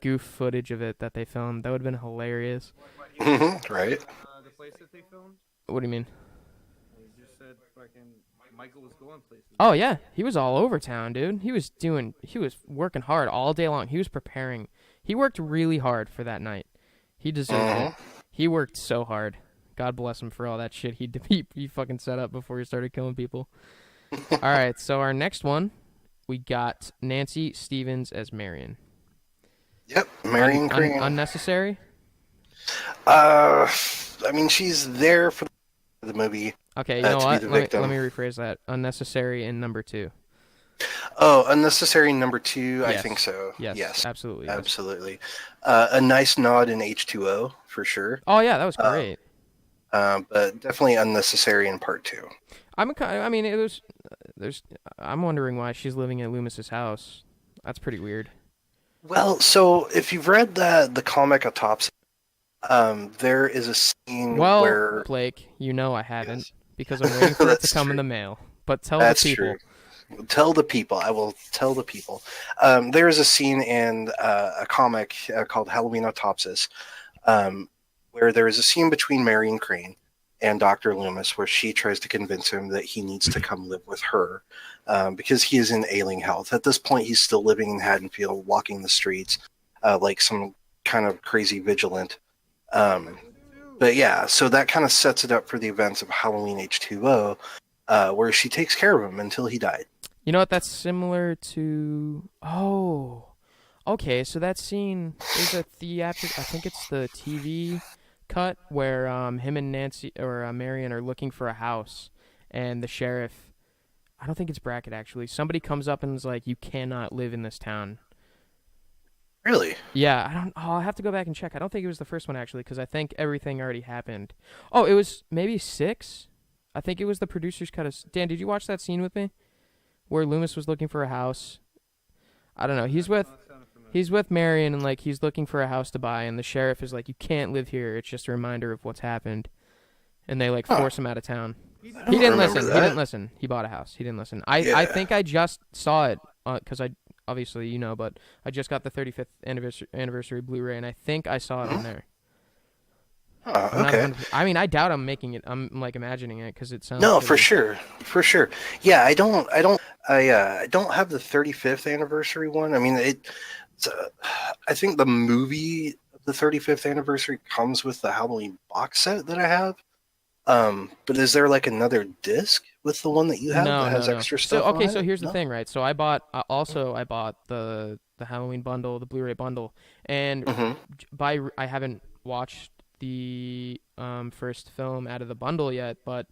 goof footage of it that they filmed. That would have been hilarious. Right. The place that they filmed? What do you mean? You just said fucking Michael was going places. Oh yeah, he was all over town, dude. He was working hard all day long. He was preparing. He worked really hard for that night. He deserved it. He worked so hard. God bless him for all that shit he fucking set up before he started killing people. All right, so our next one, we got Nancy Stevens as Marion. Yep, Marion Crane. Unnecessary? I mean, she's there for the movie. Okay, you know what? Let me rephrase that. Unnecessary in number 2. Oh, unnecessary in number 2? Yes. I think so. Yes. Absolutely. Yes. Absolutely. A nice nod in H2O, for sure. Oh, yeah, that was great. But definitely unnecessary in part 2. I'm wondering why she's living at Loomis's house. That's pretty weird. Well, so if you've read the comic Autopsy, there is a scene where... Blake, you know I haven't, because I'm waiting for it to come in the mail. But tell the people. True. Tell the people. I will tell the people. There is a scene in a comic called Halloween Autopsis, where there is a scene between Marion Crane and Dr. Loomis, where she tries to convince him that he needs to come live with her because he is in ailing health. At this point, he's still living in Haddonfield, walking the streets like some kind of crazy vigilant. But yeah, so that kind of sets it up for the events of Halloween H2O, where she takes care of him until he died. You know what? That's similar to. Oh, okay. So that scene is a theatrical. I think it's the TV cut where him and Nancy or Marion are looking for a house, and the sheriff. I don't think it's Brackett actually. Somebody comes up and is like, "You cannot live in this town." Really? Yeah, I don't. Oh, I'll have to go back and check. I don't think it was the first one actually, because I think everything already happened. Oh, it was maybe 6. I think it was the producer's cut. Dan, did you watch that scene with me, where Loomis was looking for a house? I don't know. He's with Marion, and like he's looking for a house to buy, and the sheriff is like, "You can't live here. It's just a reminder of what's happened," and they like force him out of town. He didn't listen. He didn't listen. He bought a house. He didn't listen. I think I just saw it because I. Obviously, you know, but I just got the 35th anniversary Blu-ray, and I think I saw it on there. Oh, okay. I mean, I doubt I'm making it. I'm like imagining it because it sounds. No, for sure. Yeah, I don't have the 35th anniversary one. I mean, I think the movie, the 35th anniversary, comes with the Halloween box set that I have. But is there like another disc with the one that you have that has extra stuff? So, okay, so here's the thing, right? So I bought the Halloween bundle, the Blu-ray bundle, and I haven't watched the first film out of the bundle yet, but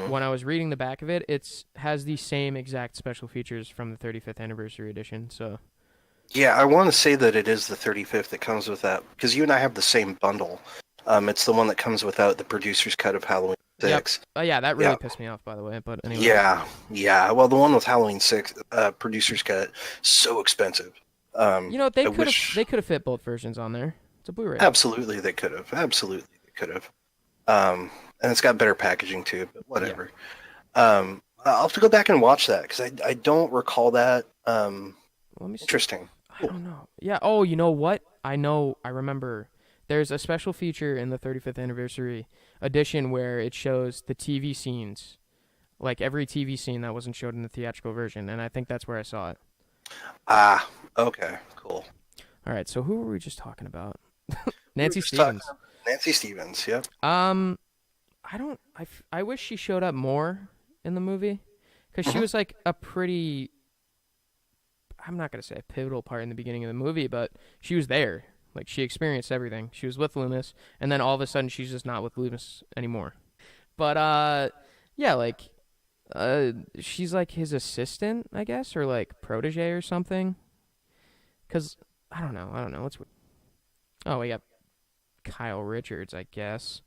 when I was reading the back of it, it has the same exact special features from the 35th anniversary edition. So yeah, I want to say that it is the 35th that comes with that because you and I have the same bundle. It's the one that comes without the producer's cut of Halloween 6. Yep. Yeah, that really pissed me off, by the way. But anyway. Yeah. Well, the one with Halloween 6 producer's cut, so expensive. You know, they could have fit both versions on there. It's a Blu-ray. Absolutely, they could have. And it's got better packaging too. But whatever. Yeah. I'll have to go back and watch that because I don't recall that. Let me see. Interesting. I don't know. Yeah. Oh, you know what? I remember. There's a special feature in the 35th anniversary edition where it shows the TV scenes, like every TV scene that wasn't showed in the theatrical version, and I think that's where I saw it. Ah, okay, cool. All right, so who were we just talking about? Nancy Stevens. Nancy Stevens, yep. I wish she showed up more in the movie, because she was like a pretty, I'm not going to say a pivotal part in the beginning of the movie, but she was there. Like, she experienced everything. She was with Loomis, and then all of a sudden, she's just not with Loomis anymore. But, yeah, like, she's, like, his assistant, I guess, or, like, protege or something. Because, I don't know. Oh, we got Kyle Richards, I guess.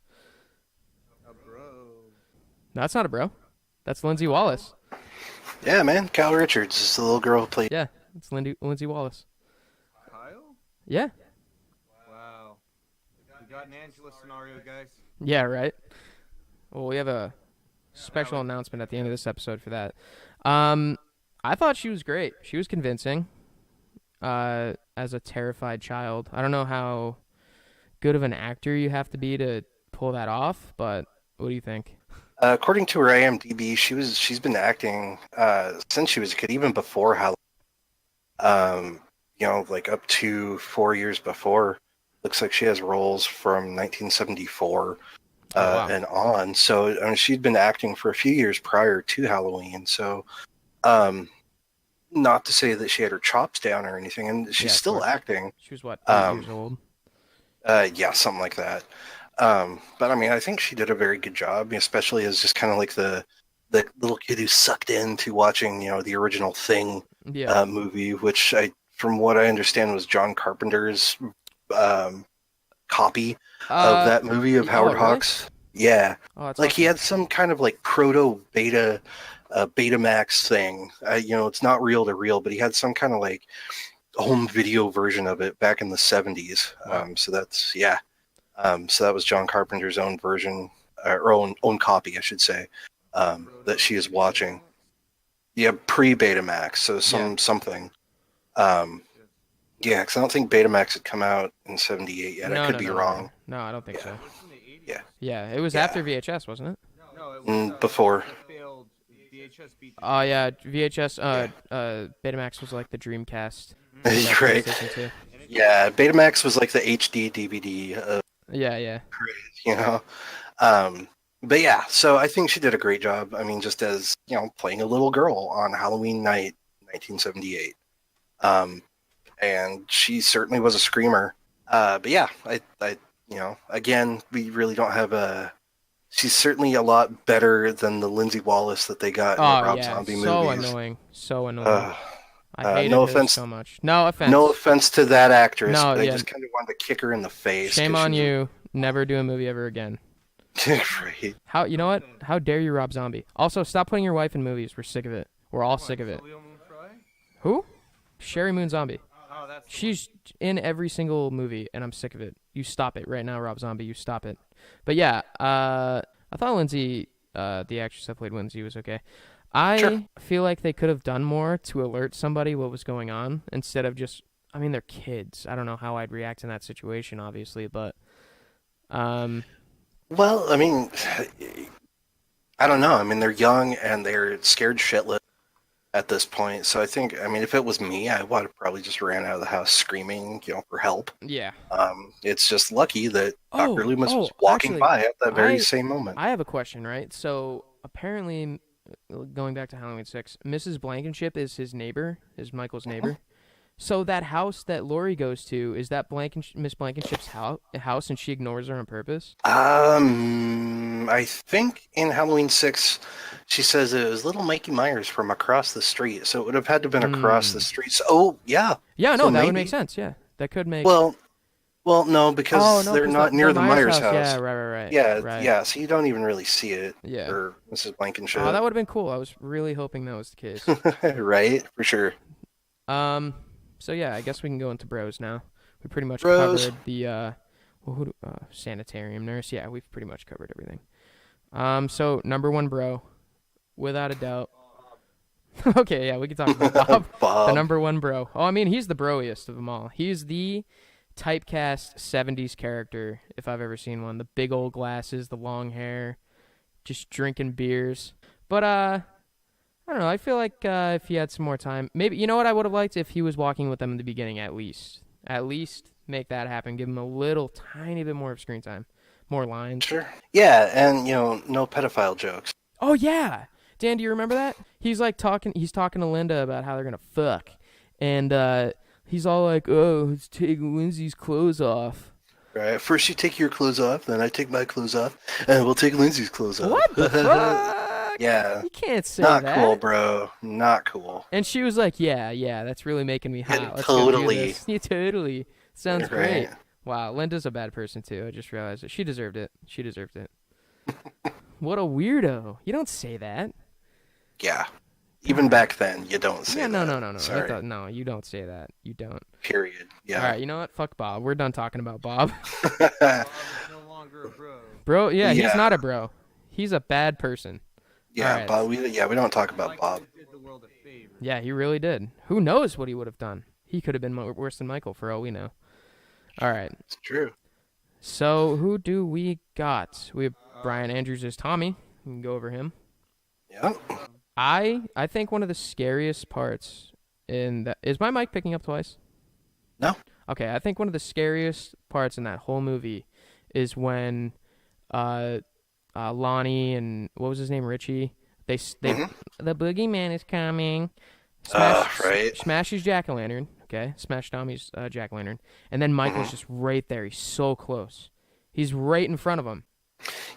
A bro. No, that's not a bro. That's Lindsay Wallace. Yeah, man. Kyle Richards is the little girl who played. Yeah, it's Lindsay Wallace. Kyle? Yeah. We got an Angela scenario, guys. Yeah, right. Well, we have a special announcement at the end of this episode for that. I thought she was great. She was convincing as a terrified child. I don't know how good of an actor you have to be to pull that off, but what do you think? According to her IMDb, she's been acting since she was a kid, even before Halloween. Like up to 4 years before. Looks like she has roles from 1974 and on. So I mean, she'd been acting for a few years prior to Halloween. So not to say that she had her chops down or anything, and she's still acting. She was what, 8 years old? Yeah, something like that. But I mean, I think she did a very good job, especially as just kind of like the little kid who's sucked into watching, the original Thing movie, which from what I understand was John Carpenter's copy of that movie of Howard Hawks. Yeah. Like he had some kind of like proto beta Betamax thing. It's not reel to reel, but he had some kind of like home video version of it back in the 70s. So that's so that was John Carpenter's own version, or own copy, I should say, that she is watching. Yeah, pre-Betamax, so something. Yeah, because I don't think Betamax had come out in 78 yet. I could be wrong. No, I don't think so. It's in the 80s. Yeah. Yeah, it was Yeah. after VHS, wasn't it? No, it was Before. the failed VHS beat. Oh yeah, VHS. Betamax was like the Dreamcast. Right. PlayStation 2. Yeah, Betamax was like the HD DVD of, Yeah. you know. But yeah, so I think she did a great job. I mean, just as, playing a little girl on Halloween night, 1978. And she certainly was a screamer. But yeah, I, again, we really don't have she's certainly a lot better than the Lindsay Wallace that they got in the Rob Zombie so movies. So annoying. I hated no her offense, so much. No offense. No offense to that actress, No, but I yeah. just kind of wanted to kick her in the face. Shame 'cause on she you. Never do a movie ever again. Right. You know what? How dare you, Rob Zombie? Also, stop putting your wife in movies. We're sick of it. We're all sick of it. Leo Moon Frye? Who? Sherry Moon Zombie. Oh, that's. She's in every single movie, and I'm sick of it. You stop it right now, Rob Zombie. You stop it. But yeah, I thought Lindsay, the actress that played Lindsay, was okay. I feel like they could have done more to alert somebody what was going on instead of just. I mean, they're kids. I don't know how I'd react in that situation, obviously, but. Well, I mean, I don't know. I mean, they're young and they're scared shitless at this point. So I think, I mean, if it was me, I would have probably just ran out of the house screaming, for help. Yeah. It's just lucky that Dr. Loomis was walking actually, by at that very same moment. I have a question, right? So apparently, going back to Halloween 6, Mrs. Blankenship is his neighbor, is Michael's neighbor. So that house that Laurie goes to, is that Miss Blankenship's house and she ignores her on purpose? I think in Halloween 6, she says it was little Mikey Myers from across the street. So it would have had to have been across the street. So, yeah. Yeah, no, so that would make sense. Yeah, that could make. Well, no, because they're not near the Myers house. Yeah, right. Yeah, right. yeah. So you don't even really see it. Yeah. Or Mrs. Blankenship. Oh, that would have been cool. I was really hoping that was the case. Right, for sure. So yeah, I guess we can go into bros now. We pretty much Bros. covered the sanitarium nurse. Yeah, we've pretty much covered everything. So number one bro, without a doubt. Okay, yeah, we can talk about Bob. Bob. The number one bro. Oh, I mean, he's the broiest of them all. He's the typecast 70s character, if I've ever seen one. The big old glasses, the long hair, just drinking beers. But, I don't know. I feel like if he had some more time, maybe, you know what I would have liked? If he was walking with them in the beginning, at least. At least make that happen. Give him a little tiny bit more of screen time. More lines. Sure. Yeah, and, no pedophile jokes. Oh, yeah. Dan, do you remember that? He's talking to Linda about how they're going to fuck. And he's all like, oh, let's take Lindsay's clothes off. Right. First you take your clothes off, then I take my clothes off, and we'll take Lindsay's clothes off. What the fuck? Yeah. You can't say Not that. cool, bro. Not cool. And she was like, yeah, that's really making me hot. Let's Totally. go do this. Yeah, totally. Sounds Right. great. Wow, Linda's a bad person, too. I just realized it. She deserved it. What a weirdo. You don't say that. Yeah. Even back then, you don't say Yeah, that. no. Sorry. No, you don't say that. You don't. Period. Yeah. All right, you know what? Fuck Bob. We're done talking about Bob. Bob is no longer a bro. Bro, yeah, Yeah. he's not a bro. He's a bad person. Yeah, All right. Bob. We don't talk about Bob. Did the world a favor. Yeah, he really did. Who knows what he would have done? He could have been worse than Michael, for all we know. All right. It's true. So who do we got? We have Brian Andrews as Tommy. We can go over him. Yeah. I think one of the scariest parts in that is my mic picking up twice? No. Okay, I think one of the scariest parts in that whole movie is when Lonnie and what was his name, Richie? They the boogeyman is coming. Right. Smashes jack-o'-lantern. Okay, smash Tommy's jack-o'-lantern, and then Michael's just right there. He's so close. He's right in front of him.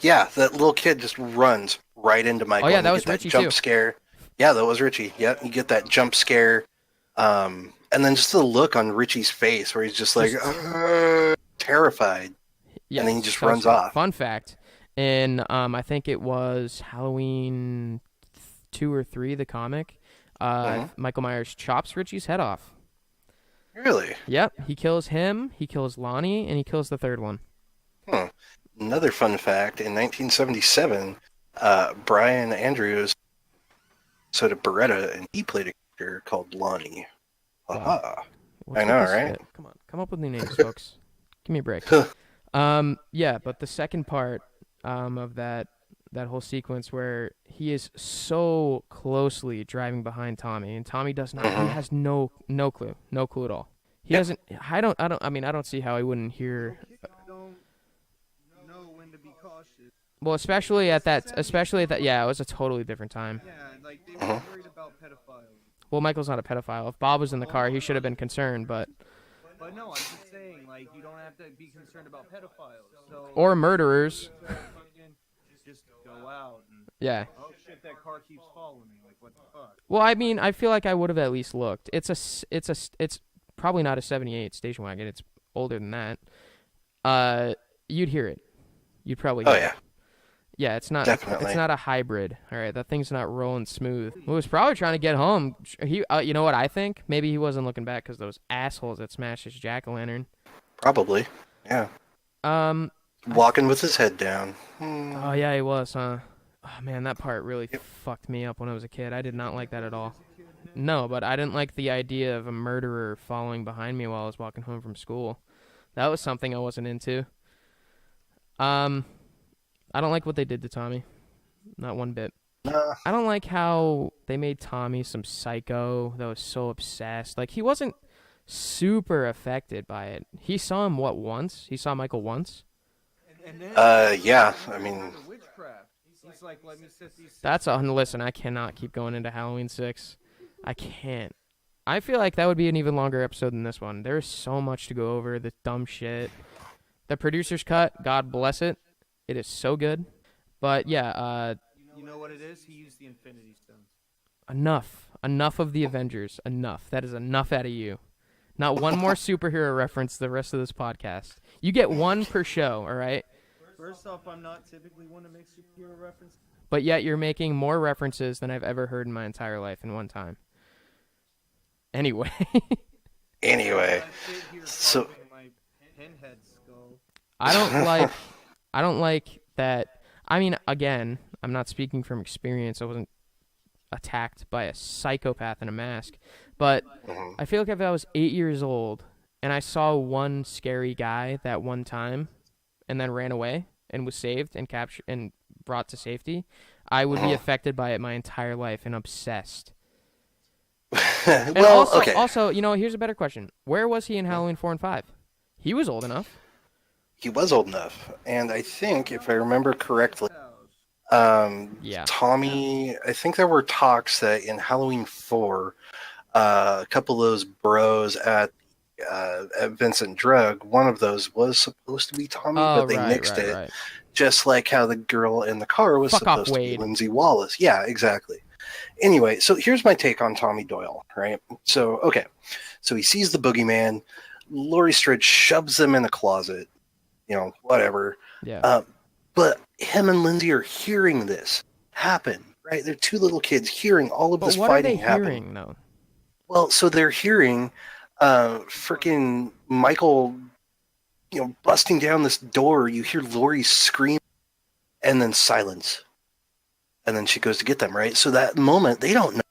Yeah, that little kid just runs right into Michael. Oh, yeah, and that you was get Richie, jump too. scare. Yeah, that was Richie. Yeah, you get that jump scare. And then just the look on Richie's face where he's just like terrified. Yeah, And then he just runs off. Fun fact, in I think it was Halloween 2 or 3, the comic, Michael Myers chops Richie's head off. Really? Yep, he kills him, he kills Lonnie, and he kills the third one. Another fun fact, in 1977, Brian Andrews sort of Beretta, and he played a character called Lonnie. Aha. What's I know, with this right? shit? Come on, come up with new names, folks. Give me a break. Yeah, but the second part of that whole sequence where he is so closely driving behind Tommy, and Tommy does not. He has no clue at all. He Yep. doesn't. I mean, I don't see how he wouldn't hear. Don't know when to be cautious. Well, especially at that. Yeah, it was a totally different time. Yeah, like they were worried about pedophiles. Well, Michael's not a pedophile. If Bob was in the car, he should have been concerned, but But no, I'm just saying, like, you don't have to be concerned about pedophiles. So or murderers. just go out and Yeah. oh shit, that car keeps following me. Like, what the fuck? Well, I mean, I feel like I would have at least looked. It's probably not a '78 station wagon. It's older than that. You'd hear it. You'd probably hear Oh it. yeah, Yeah, it's not. Definitely. It's not a hybrid. All right, that thing's not rolling smooth. He was probably trying to get home. You know what I think? Maybe he wasn't looking back because those assholes that smashed his jack-o'-lantern. probably. Yeah, walking with his head down. Oh yeah, he was, huh? Oh man, that part really fucked me up when I was a kid. I did not like that at all. No, but I didn't like the idea of a murderer following behind me while I was walking home from school. That was something I wasn't into. I don't like what they did to Tommy. Not one bit. I don't like how they made Tommy some psycho that was so obsessed. Like, he wasn't super affected by it. He saw him, once? He saw Michael once? And then Yeah. I mean, the witchcraft. He's like, let me set these. Listen, I cannot keep going into Halloween 6. I can't. I feel like that would be an even longer episode than this one. There's so much to go over, the dumb shit. The producer's cut, God bless it. It is so good. But yeah, You know what it is? He used the Infinity Stones. enough of the Avengers. Enough. That is enough out of you. Not one more superhero reference the rest of this podcast. You get one per show, all right? First off, I'm not typically one to make superhero references. But yet you're making more references than I've ever heard in my entire life in one time. Anyway. anyway. I sit here So- carving my pinhead skull. I don't like that. I mean, again, I'm not speaking from experience. I wasn't attacked by a psychopath in a mask. But I feel like if I was 8 years old and I saw one scary guy that one time and then ran away and was saved and captured and brought to safety, I would be affected by it my entire life and obsessed. And well, also, okay. Also, here's a better question. Where was he in Halloween 4 and 5? He was old enough. He was old enough, and I think, if I remember correctly, Yeah. Tommy. I think there were talks that in Halloween 4, a couple of those bros at Vincent Drug, one of those was supposed to be Tommy, but they nixed it. Right. Just like how the girl in the car was Fuck off, supposed to be Wade. Lindsay Wallace. Yeah, exactly. Anyway, so here's my take on Tommy Doyle, right? So he sees the boogeyman. Laurie Strode shoves them in the closet, whatever. Yeah. But him and Lindsay are hearing this happen, right? They're two little kids hearing all of But this what are fighting they happen. hearing, though? Well, so they're hearing freaking Michael, busting down this door. You hear Laurie scream, and then silence. And then she goes to get them, right? So that moment, they don't know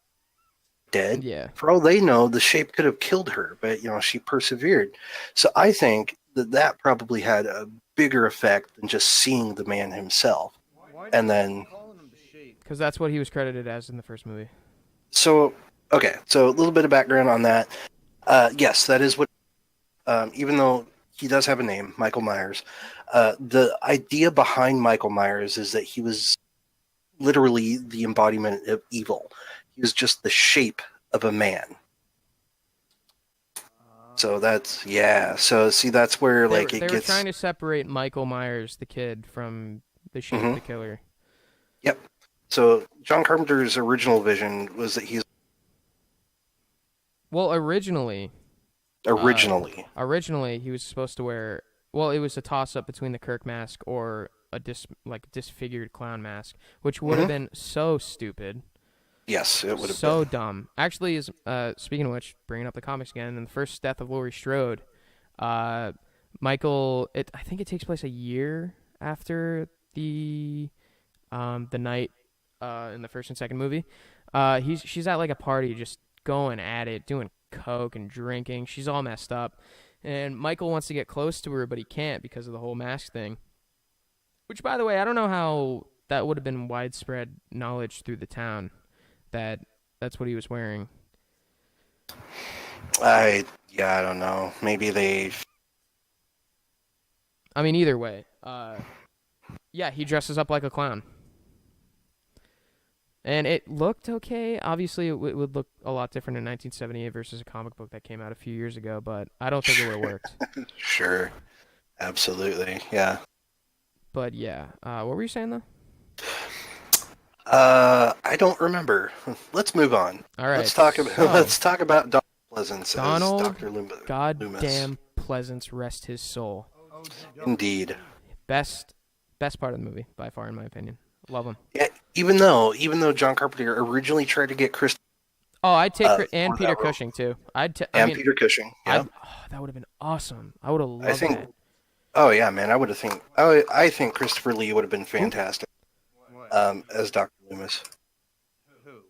dead. Yeah. For all they know, the shape could have killed her, but, she persevered. So I think that probably had a bigger effect than just seeing the man himself. Why And do you then- keep calling him the Shape? Because that's what he was credited as in the first movie. So a little bit of background on that. Yes, that is what, even though he does have a name, Michael Myers, the idea behind Michael Myers is that he was literally the embodiment of evil. He was just the shape of a man. So that's, so see, that's where They it were gets... trying to separate Michael Myers, the kid, from the Shape Mhm. the Killer. Yep. So John Carpenter's original vision was that he's Well, originally he was supposed to wear. Well, it was a toss-up between the Kirk mask or a disfigured clown mask, which would have been so stupid. Yes, it would have So been. dumb. Actually, is speaking of which, bringing up the comics again, in the first death of Laurie Strode, Michael. I think it takes place a year after the night in the first and second movie. She's at like a party, just going at it, doing coke and drinking. She's all messed up, And Michael wants to get close to her, but he can't because of the whole mask thing. Which, by the way, I don't know how that would have been widespread knowledge through the town that that's what he was wearing. I don't know. Maybe they. I mean, either way, yeah, he dresses up like a clown. And it looked okay. Obviously, it would look a lot different in 1978 versus a comic book that came out a few years ago, but I don't think it would have worked. Sure. Absolutely. Yeah. But yeah, what were you saying though? I don't remember. Let's move on. All right. Let's talk about Donald Pleasance Donald as Dr. Loomis. Goddamn Pleasance, rest his soul. Indeed. Best part of the movie by far, in my opinion. Love him. Yeah. Even though John Carpenter originally tried to get Chris. Oh, I'd take and for Peter that role. Cushing too. Peter Cushing. Yeah. That would have been awesome. I would have loved I think. that. Oh yeah, man. I think Christopher Lee would have been fantastic. As Dr. Loomis. Who?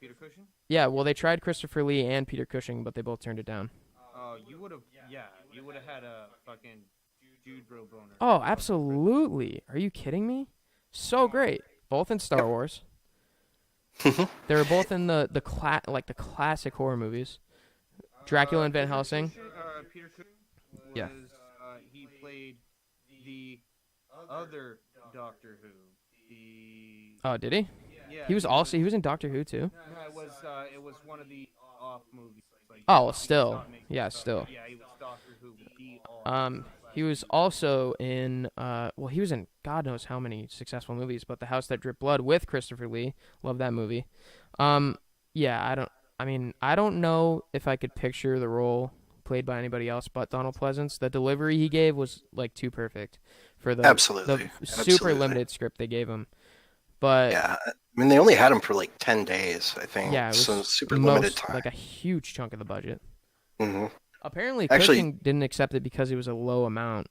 Peter Cushing? Yeah, well, they tried Christopher Lee and Peter Cushing, but they both turned it down. You would have had a fucking Jude Bro boner. Oh, absolutely. Are you kidding me? So great. Both in Star Wars. They were both in the classic horror movies. Dracula and Van Helsing. Peter Cushing was, Yeah. He played the other Doctor Who. Oh, did he? Yeah. He was in Doctor Who too. No, it was one of the off movies. Like, Oh, well, still. Yeah, still. Yeah, he was Doctor Who. The off. He was also in he was in God knows how many successful movies, but The House That Dripped Blood with Christopher Lee. Love that movie. Yeah, I don't know if I could picture the role played by anybody else but Donald Pleasance. The delivery he gave was like too perfect for the Absolutely. super limited script they gave him. But Yeah, I mean they only had him for like 10 days, I think. yeah, it was so super limited time. like a huge chunk of the budget. hmm Apparently, Actually- Cushing didn't accept it because it was a low amount.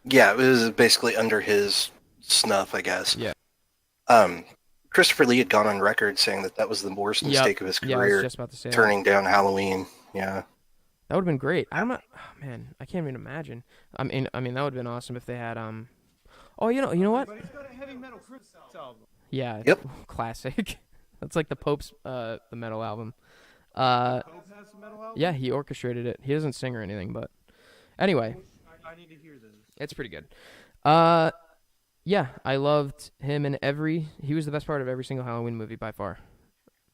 Yeah, it was basically under his snuff, I guess. Yeah. Christopher Lee had gone on record saying that was the worst Yep. mistake of his Yeah, I was career, just about to say that. turning down Halloween. Yeah. That would have been great. I'm not. Oh, man, I can't even imagine. I mean, that would have been awesome if they had Oh, you know what? But he's got a heavy metal album. Yeah. Yep. Classic. That's like the Pope's the metal album. Pope has a metal album? Yeah, he orchestrated it. He doesn't sing or anything, but anyway, I need to hear this. it's pretty good. Yeah, I loved him in he was the best part of every single Halloween movie by far.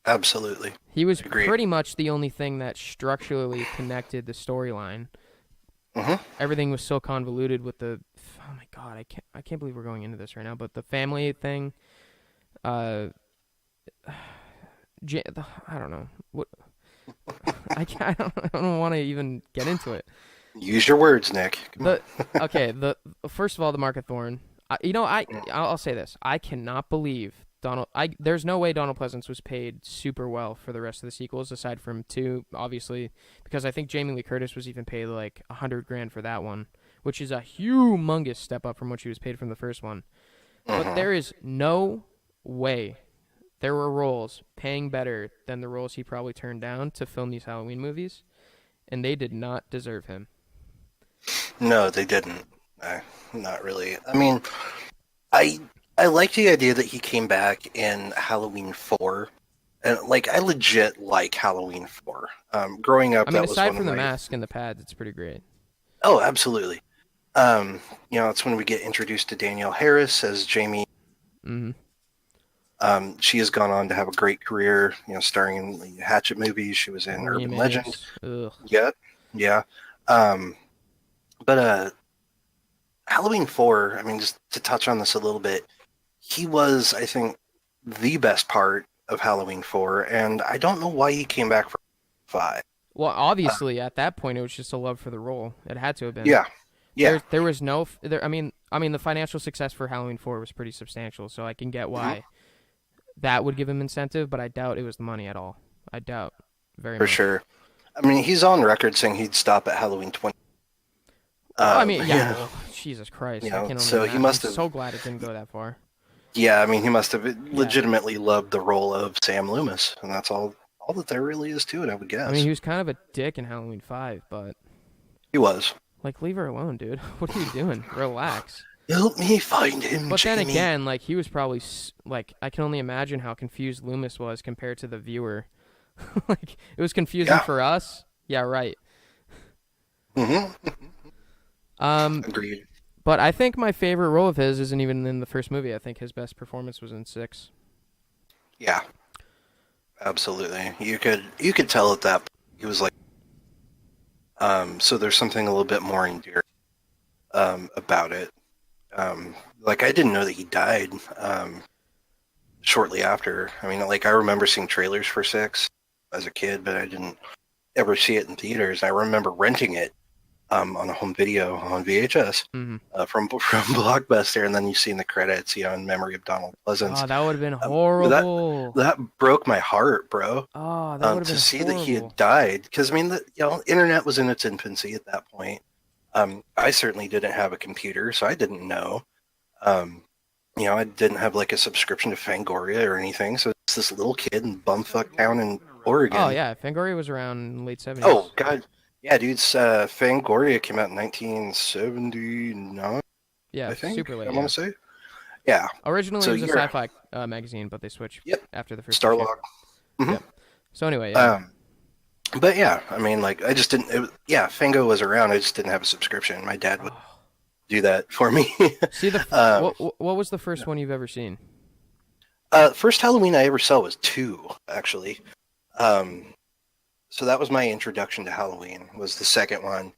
Absolutely. He was Agreed. pretty much the only thing that structurally connected the storyline. Everything was so convoluted with oh my god, I can't believe we're going into this right now, but the family thing, I don't know what. I don't want to even get into it. Use your words, Nick. First of all, the Market Thorne. I'll say this. I cannot believe there's no way Donald Pleasance was paid super well for the rest of the sequels, aside from 2, obviously, because I think Jamie Lee Curtis was even paid like $100,000 for that one, which is a humongous step up from what she was paid from the first one. But there is no way there were roles paying better than the roles he probably turned down to film these Halloween movies, and they did not deserve him. No, they didn't. Not really. I mean, I like the idea that he came back in Halloween 4. And, I legit like Halloween 4. Growing up, I mean, that was aside one from of the my... mask and the pads, it's pretty great. Oh, absolutely. It's when we get introduced to Danielle Harris as Jamie. Mm-hmm. She has gone on to have a great career, starring in the Hatchet movies. She was in Urban Legend. Ugh. Yeah. But Halloween 4, I mean, just to touch on this a little bit, he was, I think, the best part of Halloween 4, and I don't know why he came back for 5. Well, obviously, at that point, it was just a love for the role. It had to have been. Yeah. There was no. I mean, the financial success for Halloween 4 was pretty substantial, so I can get why that would give him incentive, but I doubt it was the money at all. I doubt very much. For sure. I mean, he's on record saying he'd stop at Halloween 20. Well, Jesus Christ. I can only so he imagine. must I'm have- so glad it didn't go that far. Yeah, I mean, he must have legitimately loved the role of Sam Loomis, and that's all that there really is to it, I would guess. I mean, he was kind of a dick in Halloween 5, but He was. Like, leave her alone, dude. What are you doing? Relax. Help me find him, But then Jamie. again, like, he was probably, like, I can only imagine how confused Loomis was compared to the viewer. Like, it was confusing for us. Yeah, right. Agreed. But I think my favorite role of his isn't even in the first movie. I think his best performance was in 6. Yeah. Absolutely. You could tell at that point he was like, so there's something a little bit more endearing about it. Like, I didn't know that he died shortly after. I mean, like, I remember seeing trailers for 6 as a kid, but I didn't ever see it in theaters. I remember renting it on a home video on VHS from Blockbuster, and then you see in the credits, in memory of Donald Pleasance. Oh, that would have been horrible. That broke my heart, bro. Oh, that would have been to see horrible. that he had died, because I mean, the internet was in its infancy at that point. I certainly didn't have a computer, so I didn't know. I didn't have like a subscription to Fangoria or anything, so it's this little kid in bumfuck town in Oregon. Oh yeah, Fangoria was around late 70s. Oh god, yeah, dude. Fangoria came out in 1979. Yeah, I think. super late. I want to say. Yeah. Originally, So it was a you're- sci-fi magazine, but they switched after the first Starlog. issue. Yep. So anyway, yeah. But yeah, I mean, like, I just didn't. Fango was around. I just didn't have a subscription. My dad would do that for me. See, what was the first one you've ever seen? First Halloween I ever saw was 2, actually. So that was my introduction to Halloween. Was the second one,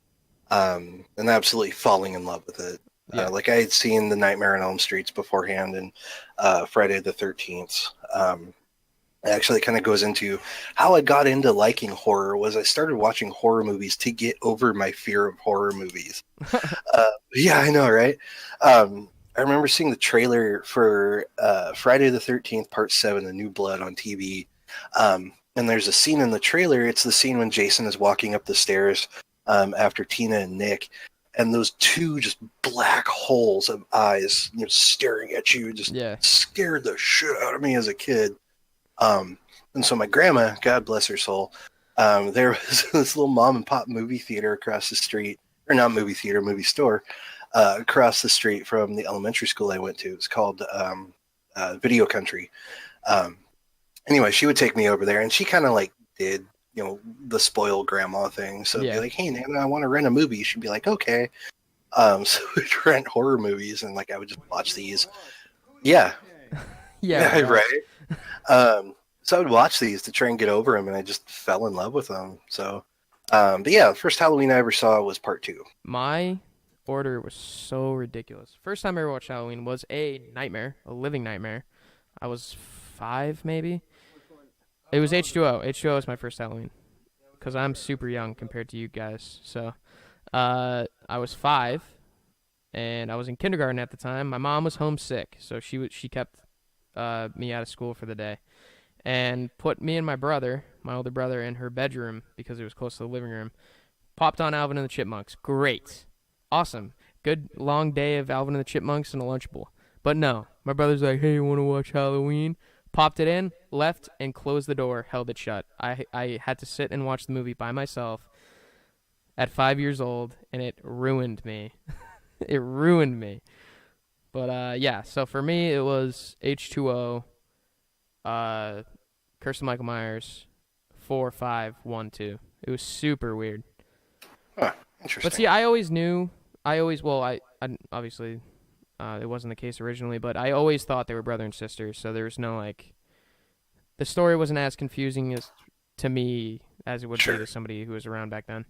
and absolutely falling in love with it. Yeah. Like, I had seen The Nightmare on Elm Streets beforehand, and Friday the 13th. It actually kind of goes into how I got into liking horror. Was I started watching horror movies to get over my fear of horror movies. Yeah, I know, right? I remember seeing the trailer for Friday the 13th, Part 7, The New Blood on TV. And there's a scene in the trailer. It's the scene when Jason is walking up the stairs after Tina and Nick. And those two just black holes of eyes staring at you just scared the shit out of me as a kid. And so my grandma, God bless her soul, there was this little mom and pop movie theater across the street, or not movie theater, movie store, across the street from the elementary school I went to. It was called Video Country. Anyway, she would take me over there, and she kind of like did, the spoiled grandma thing. So it'd be like, hey, Nana, I want to rent a movie. She'd be like, okay. So we'd rent horror movies, and like I would just watch these. Yeah. Yeah. Right. So I would watch these to try and get over them, and I just fell in love with them. So, but yeah, the first Halloween I ever saw was Part 2. My order was so ridiculous. First time I ever watched Halloween was a living nightmare. I was 5, maybe. It was H2O. H2O was my first Halloween, because I'm super young compared to you guys. So, I was 5, and I was in kindergarten at the time. My mom was homesick, so she kept me out of school for the day, and put me and my older brother, in her bedroom because it was close to the living room. Popped on Alvin and the Chipmunks. Great. Awesome. Good long day of Alvin and the Chipmunks and a Lunchable. But no, my brother's like, hey, you want to watch Halloween? Popped it in, left, and closed the door, held it shut. I had to sit and watch the movie by myself at 5 years old, and it ruined me. It ruined me. But, yeah, so for me, it was H2O, Curse of Michael Myers, 4, 5, 1, 2. It was super weird. Huh, interesting. But see, I obviously, it wasn't the case originally, but I always thought they were brother and sister, so there was no, like, the story wasn't as confusing as to me as it would be to somebody who was around back then.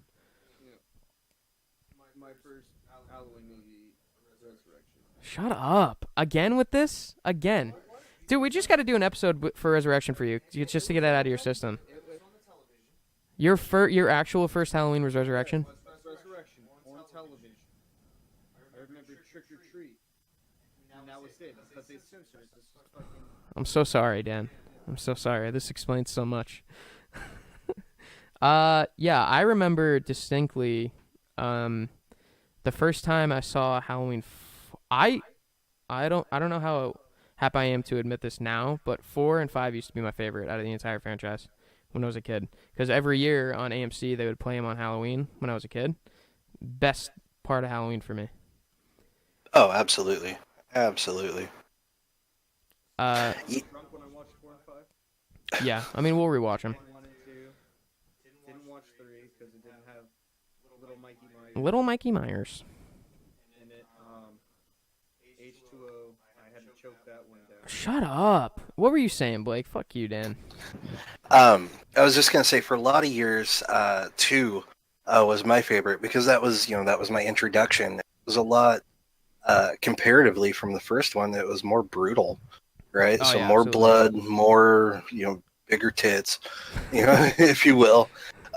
My first Halloween movie, Resurrection. Shut up. Again with this? Again. Dude, we just got to do an episode for Resurrection for you, just to get that out of your system. Your actual first Halloween was Resurrection? Resurrection on television. I remember Trick or Treat. And that was it, because they censored it. This was fucking... I'm so sorry, Dan. I'm so sorry. This explains so much. Yeah, I remember distinctly the first time I saw Halloween. I don't know how happy I am to admit this now, but 4 and 5 used to be my favorite out of the entire franchise when I was a kid. Because every year on AMC they would play them on Halloween when I was a kid. best part of Halloween for me. Oh, absolutely. Absolutely. Drunk when I watched 4 and 5. Yeah, I mean, we'll rewatch them. 1 and 2. Didn't watch 3 because it didn't have little Mikey Myers Little Mikey Myers. in it. H2O. I had to choke that one down. Shut up. What were you saying, Blake? Fuck you, Dan. I was just gonna say, for a lot of years, 2 was my favorite because that was my introduction. It was a lot comparatively from the first one. It was more brutal, right? Oh, So yeah, more absolutely. blood, more bigger tits, if you will.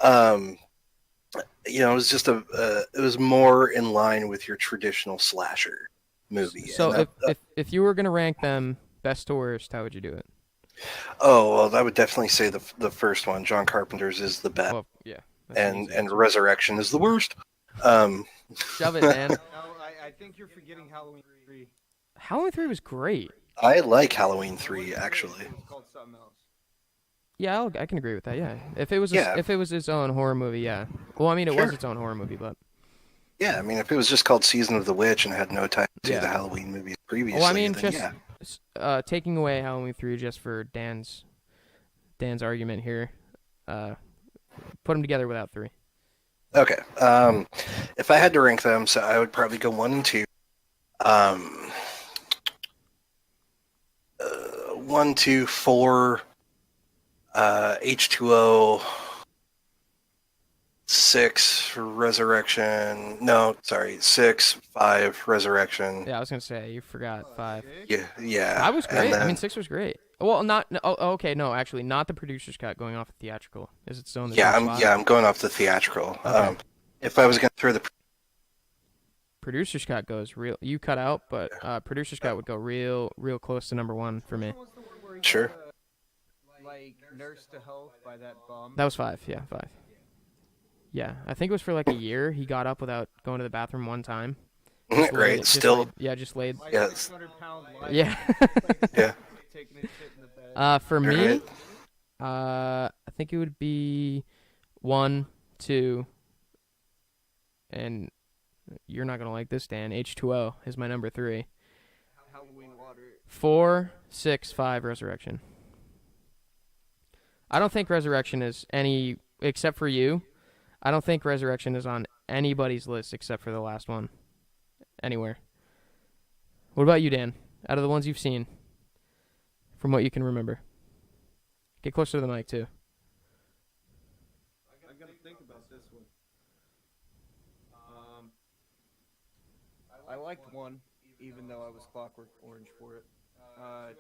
It was just it was more in line with your traditional slasher movie. So And if you were gonna rank them best to worst, how would you do it? I would definitely say the first one, John Carpenter's, is the best, Well, yeah. that's an and easy and answer. Resurrection is the worst. Shove it, Dan. No, I think you're forgetting Halloween 3. Halloween 3 was great. I like Halloween 3 actually. It was called something else. Yeah, I can agree with that. Yeah, if it was Yeah. if it was its own horror movie, yeah. Well, I mean, it was Sure. its own horror movie, but Yeah, I mean, if it was just called Season of the Witch and had no tie to Yeah. the Halloween movies previously, well, I mean, then just yeah. taking away Halloween 3 just for Dan's argument here, put them together without 3. Okay. If I had to rank them, so I would probably go 1 and 2. 1, 2, 4, H2O, 6, Resurrection. No, sorry, 6, 5, Resurrection. Yeah, I was gonna say you forgot 5. Yeah. That was and great. I then- mean, 6 was great. Well, not. Okay, no, actually, not the producer's cut. Going off theatrical. Is it still in the yeah, same spot? I'm going off the theatrical. Okay. If I was going to throw the Producer's cut goes real. You cut out, but producer's cut would go real close to number 1 for me. What was the one where he Sure. got, like Nurse to Health by that bum? That was 5. Yeah, 5. Yeah, I think it was for like a year. He got up without going to the bathroom one time. Just right, laid- just still, laid- yeah, just laid. Like Yeah, 600-pound life. Yeah. yeah. Taking a shit in the bed. For me, Alright. I think it would be 1, 2, and you're not gonna like this, Dan. H2O is my number 3. Halloween water. 4, 6, 5, Resurrection. I don't think Resurrection is any, except for you. I don't think Resurrection is on anybody's list except for the last one. Anywhere. What about you, Dan? Out of the ones you've seen, from what you can remember. Get closer to the mic, too. I gotta think about this one. I liked 1, even though I was Clockwork Orange for it.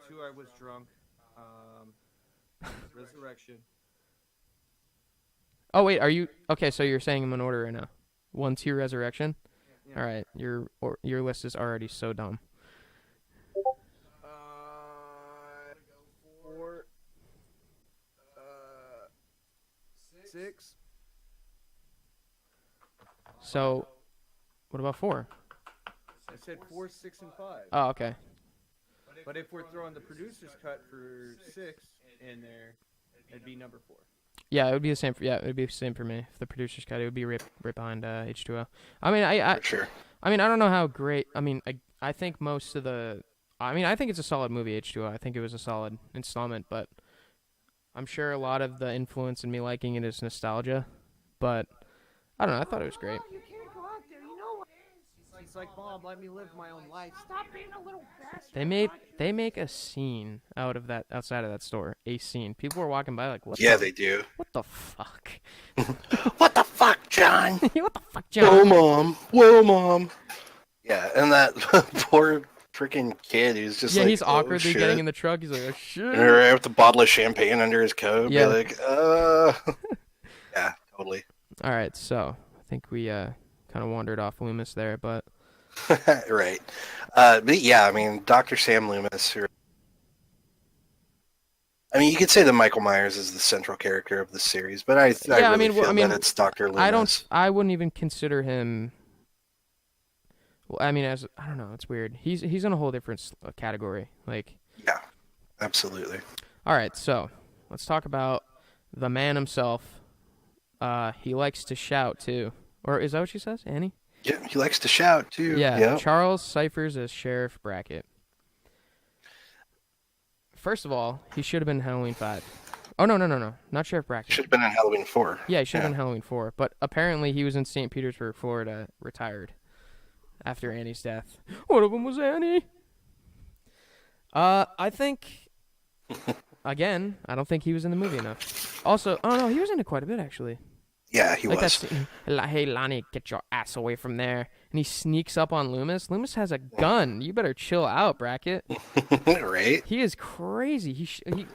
2, I was drunk. Resurrection. Oh, wait, are you... Okay, so you're saying them in order right now. 1, 2, Resurrection? Yeah. All right, your list is already so dumb. 4, 6. So, what about 4? I said 4, 6, and 5. Oh, okay. But if we're throwing the producer's cut for 6 in there, it'd be number 4. Yeah, it would be the same. It would be the same for me. If the producer's cut, it would be right behind H2O. I mean, I For sure. I mean, I don't know how great. I mean, I think most of the. I mean, I think it's a solid movie, H2O. I think it was a solid installment, but I'm sure a lot of the influence in me liking it is nostalgia. But I don't know. I thought it was great. You can't go out there, you know what? He's like, Mom, let me live my own life. Stop being a little bastard. They make a scene out of that outside of that store. A scene. People were walking by like, what? Yeah, the, they do. What the fuck? What the fuck, John? What the fuck, Whoa, John? mom. Whoa, mom. Yeah, and that poor freaking kid who's just Yeah, like, he's awkwardly oh, shit. getting in the truck. He's like, oh, shit. And right with a bottle of champagne under his coat. Yeah. Be like, yeah, totally. All right, so I think we kind of wandered off Loomis there, but Right. But yeah, I mean, Dr. Sam Loomis. I mean, you could say that Michael Myers is the central character of the series, but I Yeah, I really mean, feel I mean, that it's Dr. Loomis. I wouldn't even consider him. Well, I mean, I don't know, it's weird. He's in a whole different category. Like, Yeah, absolutely. all right, so let's talk about the man himself. He likes to shout too, Or is that what she says, Annie? Yeah, he likes to shout too. Yeah, Yep. Charles Cyphers as Sheriff Brackett. First of all, he should have been Halloween 5. Oh, no, not Sheriff Brackett. Should have been in Halloween 4. Yeah, he should have been Halloween 4, but apparently he was in St. Petersburg, Florida, retired after Annie's death. One of them was Annie. I think, again, I don't think he was in the movie enough. Also, oh no, he was in it quite a bit, actually. Yeah, he Like that was. scene, hey, Lonnie, get your ass away from there. And he sneaks up on Loomis. Loomis has a gun. You better chill out, Brackett. Right? He is crazy. He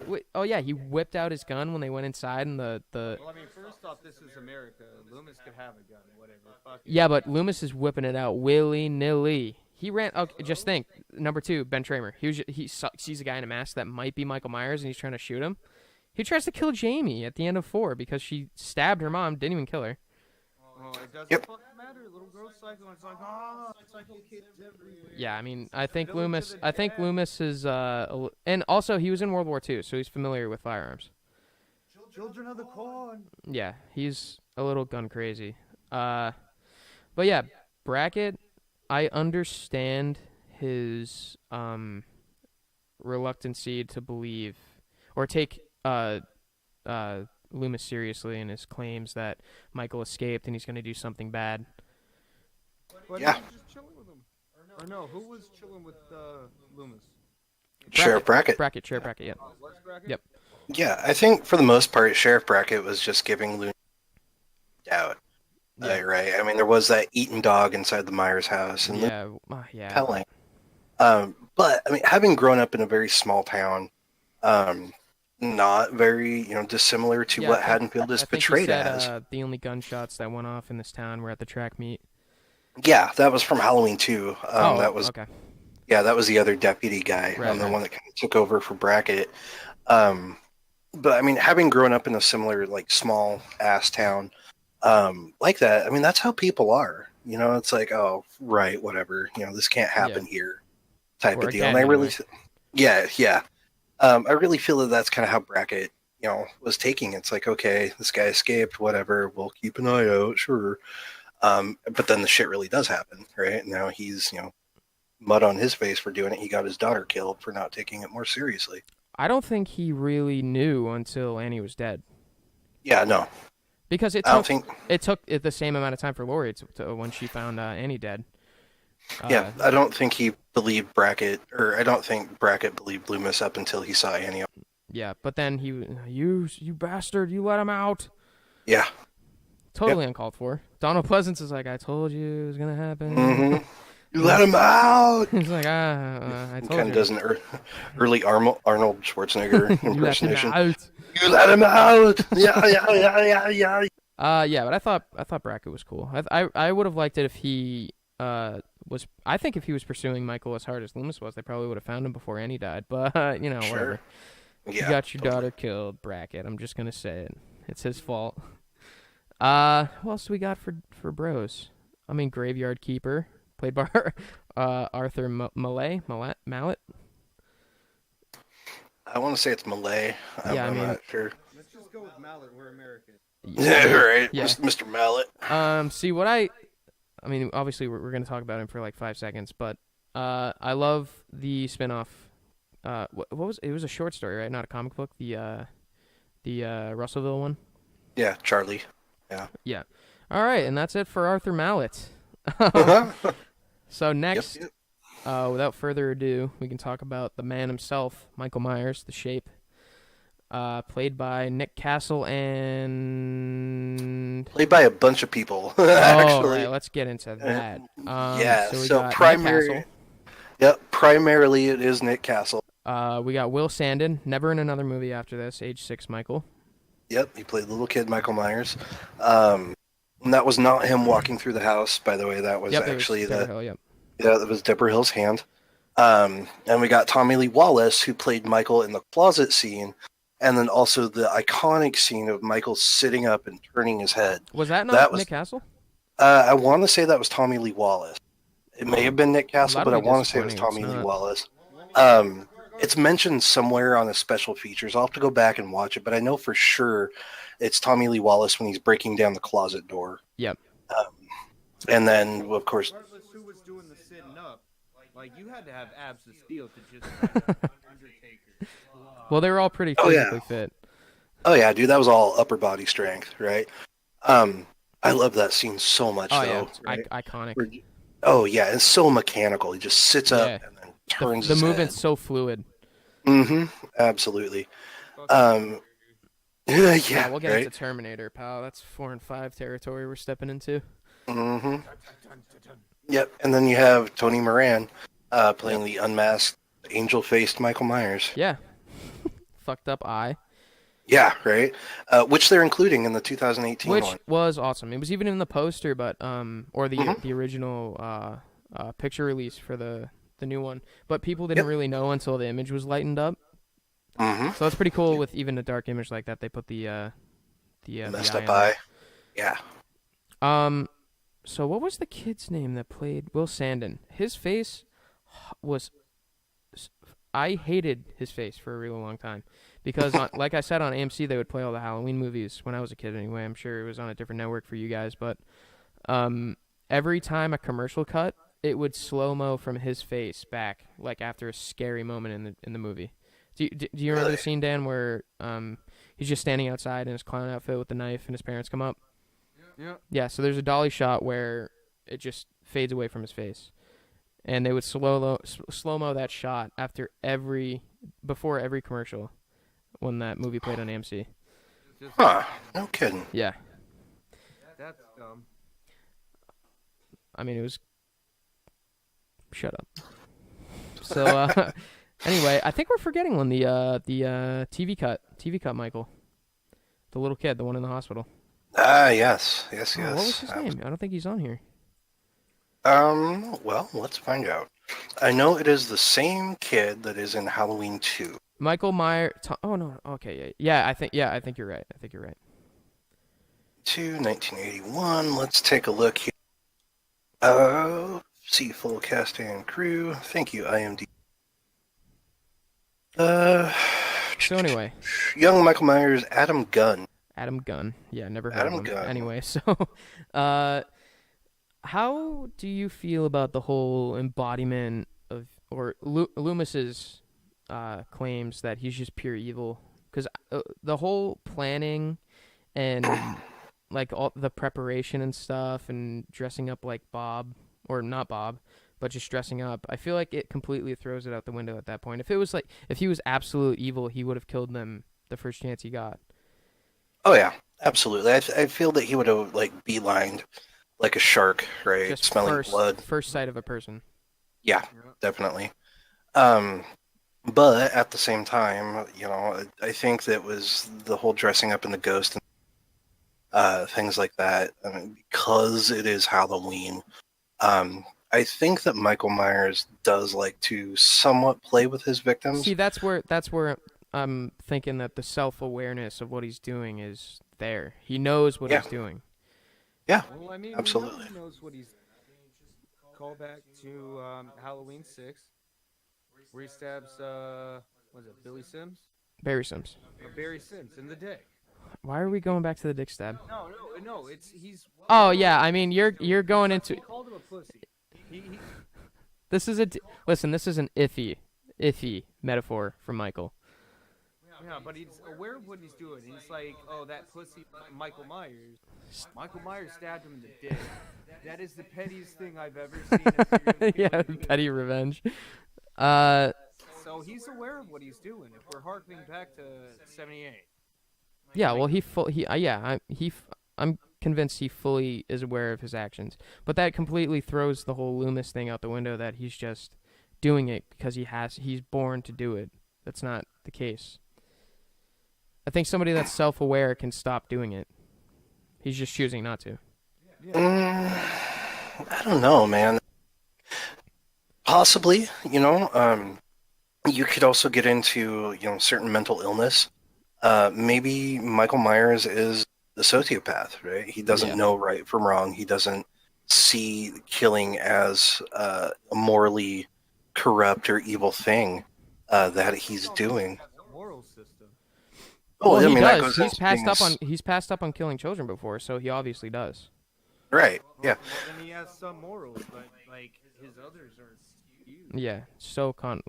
whipped out his gun when they went inside and the Well, I mean, first off, this is America. Loomis could have a gun, whatever. Fuck it. Yeah, but Loomis is whipping it out willy-nilly. He ran. Okay, just think. Number 2, Ben Tramer. He sees a guy in a mask that might be Michael Myers, and he's trying to shoot him. He tries to kill Jamie at the end of 4 because she stabbed her mom, didn't even kill her. Well, it doesn't Yep. fucking matter. Little girl's psycho, and it's like, psycho kids everywhere. Yeah, I mean, I think Village Loomis. of the I think Damned. Loomis is. And also he was in World War II, so he's familiar with firearms. Children of the Corn. Yeah, he's a little gun crazy. But yeah, Brackett. I understand his reluctancy to believe or take Loomis seriously in his claims that Michael escaped and he's going to do something bad. But Yeah. he was just chilling with him. Or no, who was chilling with Loomis? Sheriff Brackett. Sheriff Brackett, yeah. Wes Brackett? Yep. Yeah, I think for the most part, Sheriff Brackett was just giving Looney doubt. Yeah. Right? I mean, there was that eaten dog inside the Myers house, and Yeah. compelling. But I mean, having grown up in a very small town, not very, dissimilar to Yeah, what I think- Haddonfield is I think he portrayed said, as. the only gunshots that went off in this town were at the track meet. Yeah, that was from Halloween 2. That was okay. Yeah, that was the other deputy guy, Right, the right. one that kind of took over for Brackett. But I mean, having grown up in a similar, like, small ass town like that, I mean, that's how people are. It's like, oh, right, whatever. This can't happen here, type Or of deal. again, And I really, anyway. yeah. I really feel that that's kind of how Brackett, was taking it. It's like, okay, this guy escaped, whatever. We'll keep an eye out, sure. But then the shit really does happen, right? Now he's, mud on his face for doing it. He got his daughter killed for not taking it more seriously. I don't think he really knew until Annie was dead. Yeah, no. Because I don't think. it took the same amount of time for Lori to when she found Annie dead. Yeah, I don't think he believed Brackett, or I don't think Brackett believed Loomis up until he saw Annie. Yeah, but then you bastard, you let him out. Yeah. Totally uncalled for. Donald Pleasance is like, I told you it was gonna happen. Mm-hmm. You let him out. He's like, I He told kind you. of does an early Arnold Schwarzenegger You let him impersonation. out. You let him out. Yeah. Yeah, but I thought Brackett was cool. I would have liked it if he was. I think if he was pursuing Michael as hard as Loomis was, they probably would have found him before Annie died. But Sure. whatever. Yeah. You got your daughter killed, Brackett. I'm just gonna say it. It's his fault. What else do we got for bros? I mean, Graveyard Keeper, played by Arthur Mallet. I want to say it's Malay. I'm not sure. Let's just go with Mallet. We're American. Yeah, right. Yeah. Mr. Mallet. See what I mean, obviously we're gonna talk about him for like 5 seconds, but I love the spinoff. What was it? Was a short story, right? Not a comic book. The Russellville one. Yeah, Charlie. Yeah. All right, and that's it for Arthur Mallet. So next, Yep. without further ado, we can talk about the man himself, Michael Myers, the Shape, played by Nick Castle and. Played by a bunch of people, Oh, actually. right, let's get into that. Yeah, we so got Nick primary. Castle. Yep, primarily it is Nick Castle. We got Will Sandin, never in another movie after this, age 6 Michael. Yep, he played the little kid Michael Myers. And that was not him walking through the house, by the way. That was actually Deborah Hill, yep. Yeah, that was Deborah Hill's hand. And we got Tommy Lee Wallace, who played Michael in the closet scene, and then also the iconic scene of Michael sitting up and turning his head. Was that not That was- Nick Castle? I want to say that was Tommy Lee Wallace. It may have been Nick Castle, That'll but I be want to say it was disappointing Tommy if Lee it's Wallace. It's mentioned somewhere on the special features. I'll have to go back and watch it, but I know for sure it's Tommy Lee Wallace when he's breaking down the closet door. Yep. And then, of course, Regardless who was doing the sitting up, like you had to have abs of steel to just Undertaker. Well, they were all pretty Oh, yeah. physically fit. oh yeah, dude, that was all upper body strength, right? I love that scene so much, Oh though. yeah, it's right? iconic. Where- Oh yeah, it's so mechanical. He just sits up Yeah. and then turns The his movement's head. so fluid. Mm-hmm. Absolutely. Fucking Um, yeah, Yeah, we'll get right. into Terminator, pal. That's 4 and 5 territory we're stepping into. Mm-hmm. Yep. And then you have Tony Moran playing the unmasked, angel-faced Michael Myers. Yeah. Fucked up eye. Yeah, right. Which they're including in the 2018 Which one. was awesome. It was even in the poster, but or the Mhm. the original picture release for the new one. But people didn't Yep. really know until the image was lightened up. Mm-hmm. So that's pretty cool. With even a dark image like that, they put the Messed eye up on there. eye. Yeah. So what was the kid's name that played Will Sandon? His face was. I hated his face for a really long time because, like I said, on AMC they would play all the Halloween movies when I was a kid. Anyway, I'm sure it was on a different network for you guys, but every time a commercial cut, it would slow mo from his face back, like after a scary moment in the movie. Do you remember the Really? scene, Dan, where he's just standing outside in his clown outfit with the knife, and his parents come up? Yeah. Yeah, so there's a dolly shot where it just fades away from his face, and they would slow mo that shot before every commercial when that movie played on AMC. Just, Huh. No kidding. Yeah, That's dumb. I mean it was. Shut up. So anyway, I think we're forgetting one. The TV cut, Michael, the little kid, the one in the hospital. Ah, yes. Oh, what was his name? I don't think he's on here. Well, let's find out. I know it is the same kid that is in Halloween 2. Michael Myers. Oh no. Okay. Yeah. I think you're right. 1981. Let's take a look here. See full cast and crew. Thank you, IMDb. So anyway, Young Michael Myers, Adam Gunn. Adam Gunn. Yeah, never heard Adam of him. Gunn. Anyway, so how do you feel about the whole embodiment of Loomis's claims that he's just pure evil? Because the whole planning and like all the preparation and stuff and dressing up like Bob, or not Bob, but just dressing up, I feel like it completely throws it out the window at that point. If he was absolute evil, he would have killed them the first chance he got. Oh yeah, absolutely. I feel that he would have like beelined like a shark, right? Just Smelling blood. first sight of a person. Yeah, definitely. But at the same time, I think that was the whole dressing up in the ghost and things like that. I mean, because it is Halloween, I think that Michael Myers does like to somewhat play with his victims. See, that's where I'm thinking that the self-awareness of what he's doing is there. He knows what Yeah. he's doing. Yeah, Well, I mean, absolutely. He knows what he's. Call back to Halloween 6, where he stabs was it Billy Sims? Barry Sims. Or Barry Sims in the dick. Why are we going back to the dick stab? No, he's. Oh yeah, I mean you're going into. He called him a pussy. He This is listen. This is an iffy metaphor from Michael. yeah, but he's aware of what he's doing. He's like, oh, that pussy, Michael Myers. Michael Myers stabbed him in the dick. That is the pettiest thing I've ever seen. A serial Yeah, killer do. petty revenge. So he's aware of what he's doing. If we're harkening back to '78. Yeah, well, I'm convinced he fully is aware of his actions. But that completely throws the whole Loomis thing out the window, that he's just doing it because he's born to do it. That's not the case. I think somebody that's self-aware can stop doing it. He's just choosing not to. I don't know, man. Possibly, you could also get into, certain mental illness. Maybe Michael Myers is a sociopath, right? He doesn't know right from wrong. He doesn't see killing as a morally corrupt or evil thing that he's doing. Moral system. Oh, Well, I he mean, that does. goes He's into being passed up on killing children before, so he obviously does. Right. Yeah. Well, then he has some morals, but like his others are skewed. Yeah, so I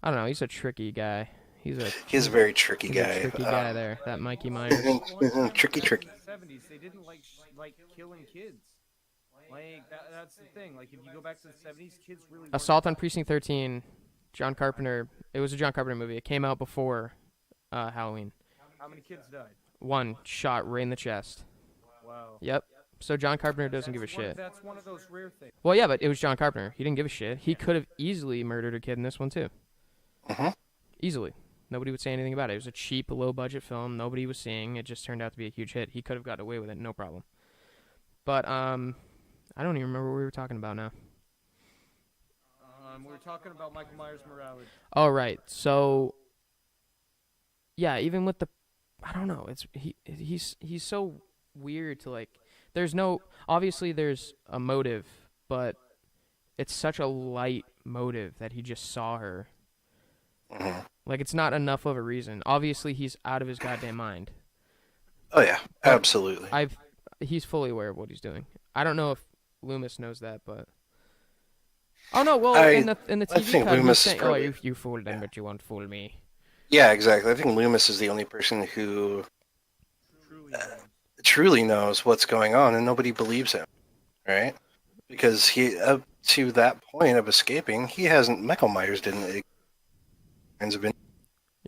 don't know. He's a tricky guy. He's a very tricky he's guy. a tricky guy there. That Mikey Myers. Tricky. In the 70s, they didn't like killing kids. Like that's the thing. Like if you go back to the 70s, kids really. Assault on Precinct 13. John Carpenter. It was a John Carpenter movie. It came out before Halloween. How many kids died? One shot right in the chest. Wow. Yep. So John Carpenter doesn't give a shit. That's one of those rare things. Well, yeah, but it was John Carpenter. He didn't give a shit. He could have easily murdered a kid in this one too. Easily. Nobody would say anything about it. It was a cheap, low-budget film. Nobody was seeing. It just turned out to be a huge hit. He could have got away with it, no problem. But I don't even remember what we were talking about now. We were talking about Michael Myers' morality. Oh, right. So, yeah, even with I don't know. He's so weird to like. Obviously there's a motive, but it's such a light motive that he just saw her. Like it's not enough of a reason. Obviously he's out of his goddamn mind. Oh yeah, absolutely. He's fully aware of what he's doing. I don't know if Loomis knows that, but oh no, well in the TV I think cut, Loomis he's is saying, probably, you fooled him, but you won't fool me. Yeah, exactly. I think Loomis is the only person who truly knows what's going on, and nobody believes him, right? Because he, up to that point of escaping, Michael Myers didn't kinds of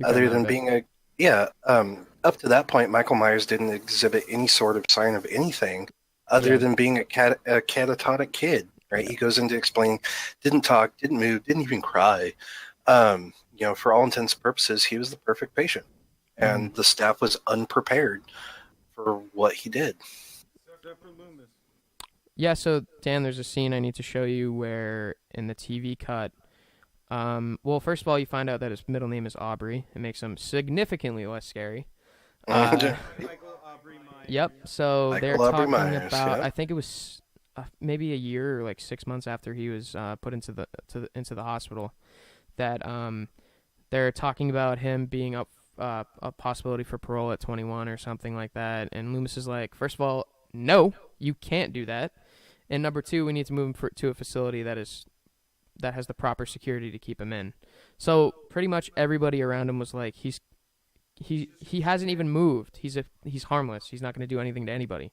other than being up to that point, Michael Myers didn't exhibit any sort of sign of anything other than being a catatonic kid, right? He goes into explaining, didn't talk, didn't move, didn't even cry. For all intents and purposes, he was the perfect patient, and the staff was unprepared for what he did. Except for Loomis. Yeah, so Dan, there's a scene I need to show you where in the TV cut, well, first of all, you find out that his middle name is Aubrey. It makes him significantly less scary. Michael Aubrey Myers. Yep. So Michael they're Aubrey talking Myers, about. yeah. I think it was maybe a year or like 6 months after he was put into the hospital. That they're talking about him being up a possibility for parole at 21 or something like that. And Loomis is like, first of all, no, you can't do that. And number two, we need to move him to a facility that has the proper security to keep him in. So pretty much everybody around him was like, he hasn't even moved. He's harmless. He's not going to do anything to anybody.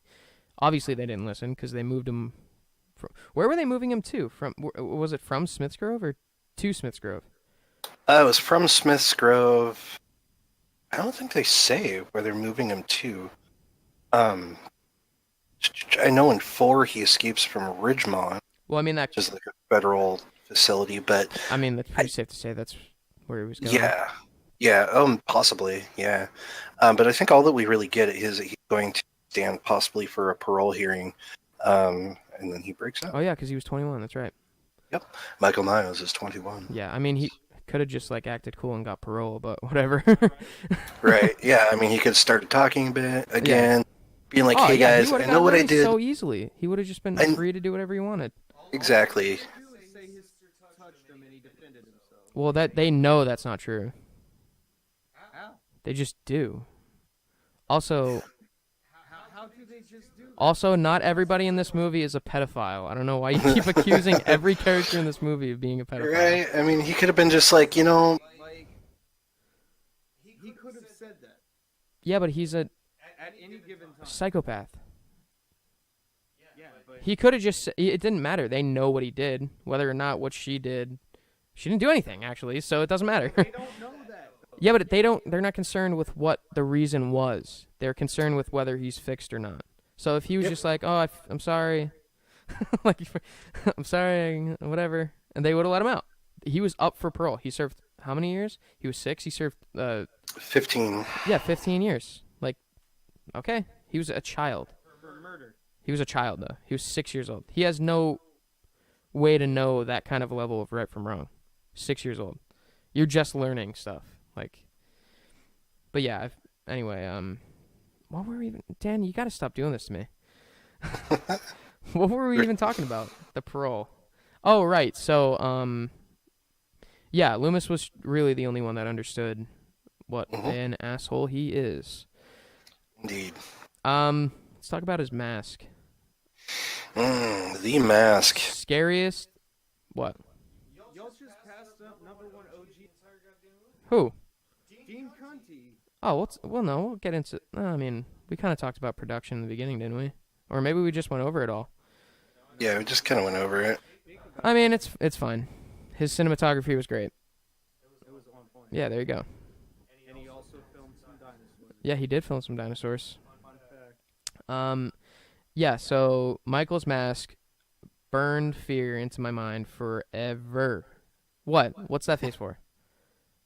Obviously, they didn't listen because they moved him. Where were they moving him to? Was it from Smith's Grove or to Smith's Grove? It was from Smith's Grove. I don't think they say where they're moving him to. I know in 4 he escapes from Ridgemont. Well, I mean that just like a federal facility, but I mean that's pretty safe to say that's where he was going. Yeah, possibly, yeah. But I think all that we really get is that he's going to stand possibly for a parole hearing, and then he breaks out. Oh yeah, because he was 21. That's right. Yep, Michael Myers is 21. Yeah, I mean he could have just like acted cool and got parole, but whatever. Right? Yeah, I mean he could have started talking a bit again, being like, "Hey guys, I know what I did." So easily, he would have just been free to do whatever he wanted. Exactly. Well, they know that's not true. How? They just do. Also, How do they just do? Also, not everybody in this movie is a pedophile. I don't know why you keep accusing every character in this movie of being a pedophile. Right? I mean, he could have been just like, Like, he could have said that. Yeah, but he's a At any given time. psychopath. Yeah, but He could have just. It didn't matter. They know what he did, whether or not what she did. She didn't do anything actually, so it doesn't matter. they don't know that. Yeah, but they're not concerned with what the reason was. They're concerned with whether he's fixed or not. So if he was just like, "Oh, I'm sorry," like, "I'm sorry," whatever, and they would have let him out. He was up for parole. He served how many years? He was 6. He served 15. Yeah, 15 years. Like, okay, he was a child. For murder. He was a child though. He was 6 years old. He has no way to know that kind of level of right from wrong. 6 years old. You're just learning stuff. Like, but yeah. Anyway, what were we even? Dan, you got to stop doing this to me. What were we even talking about? The parole. Oh, right. So, yeah, Loomis was really the only one that understood what an asshole he is. Indeed. Let's talk about his mask. The Mask. Scariest. What? Y'all just passed up #1 OG. Who? Dean Cunty. Oh, well, no, we'll get into. I mean, we kind of talked about production in the beginning, didn't we? Or maybe we just went over it all. Yeah, we just kind of went over it. I mean, it's fine. His cinematography was great. It was on point. Yeah, there you go. And he also filmed some dinosaurs. Yeah, he did film some dinosaurs. Fun fact. Yeah, so Michael's Mask burned fear into my mind forever. What? What's that face for?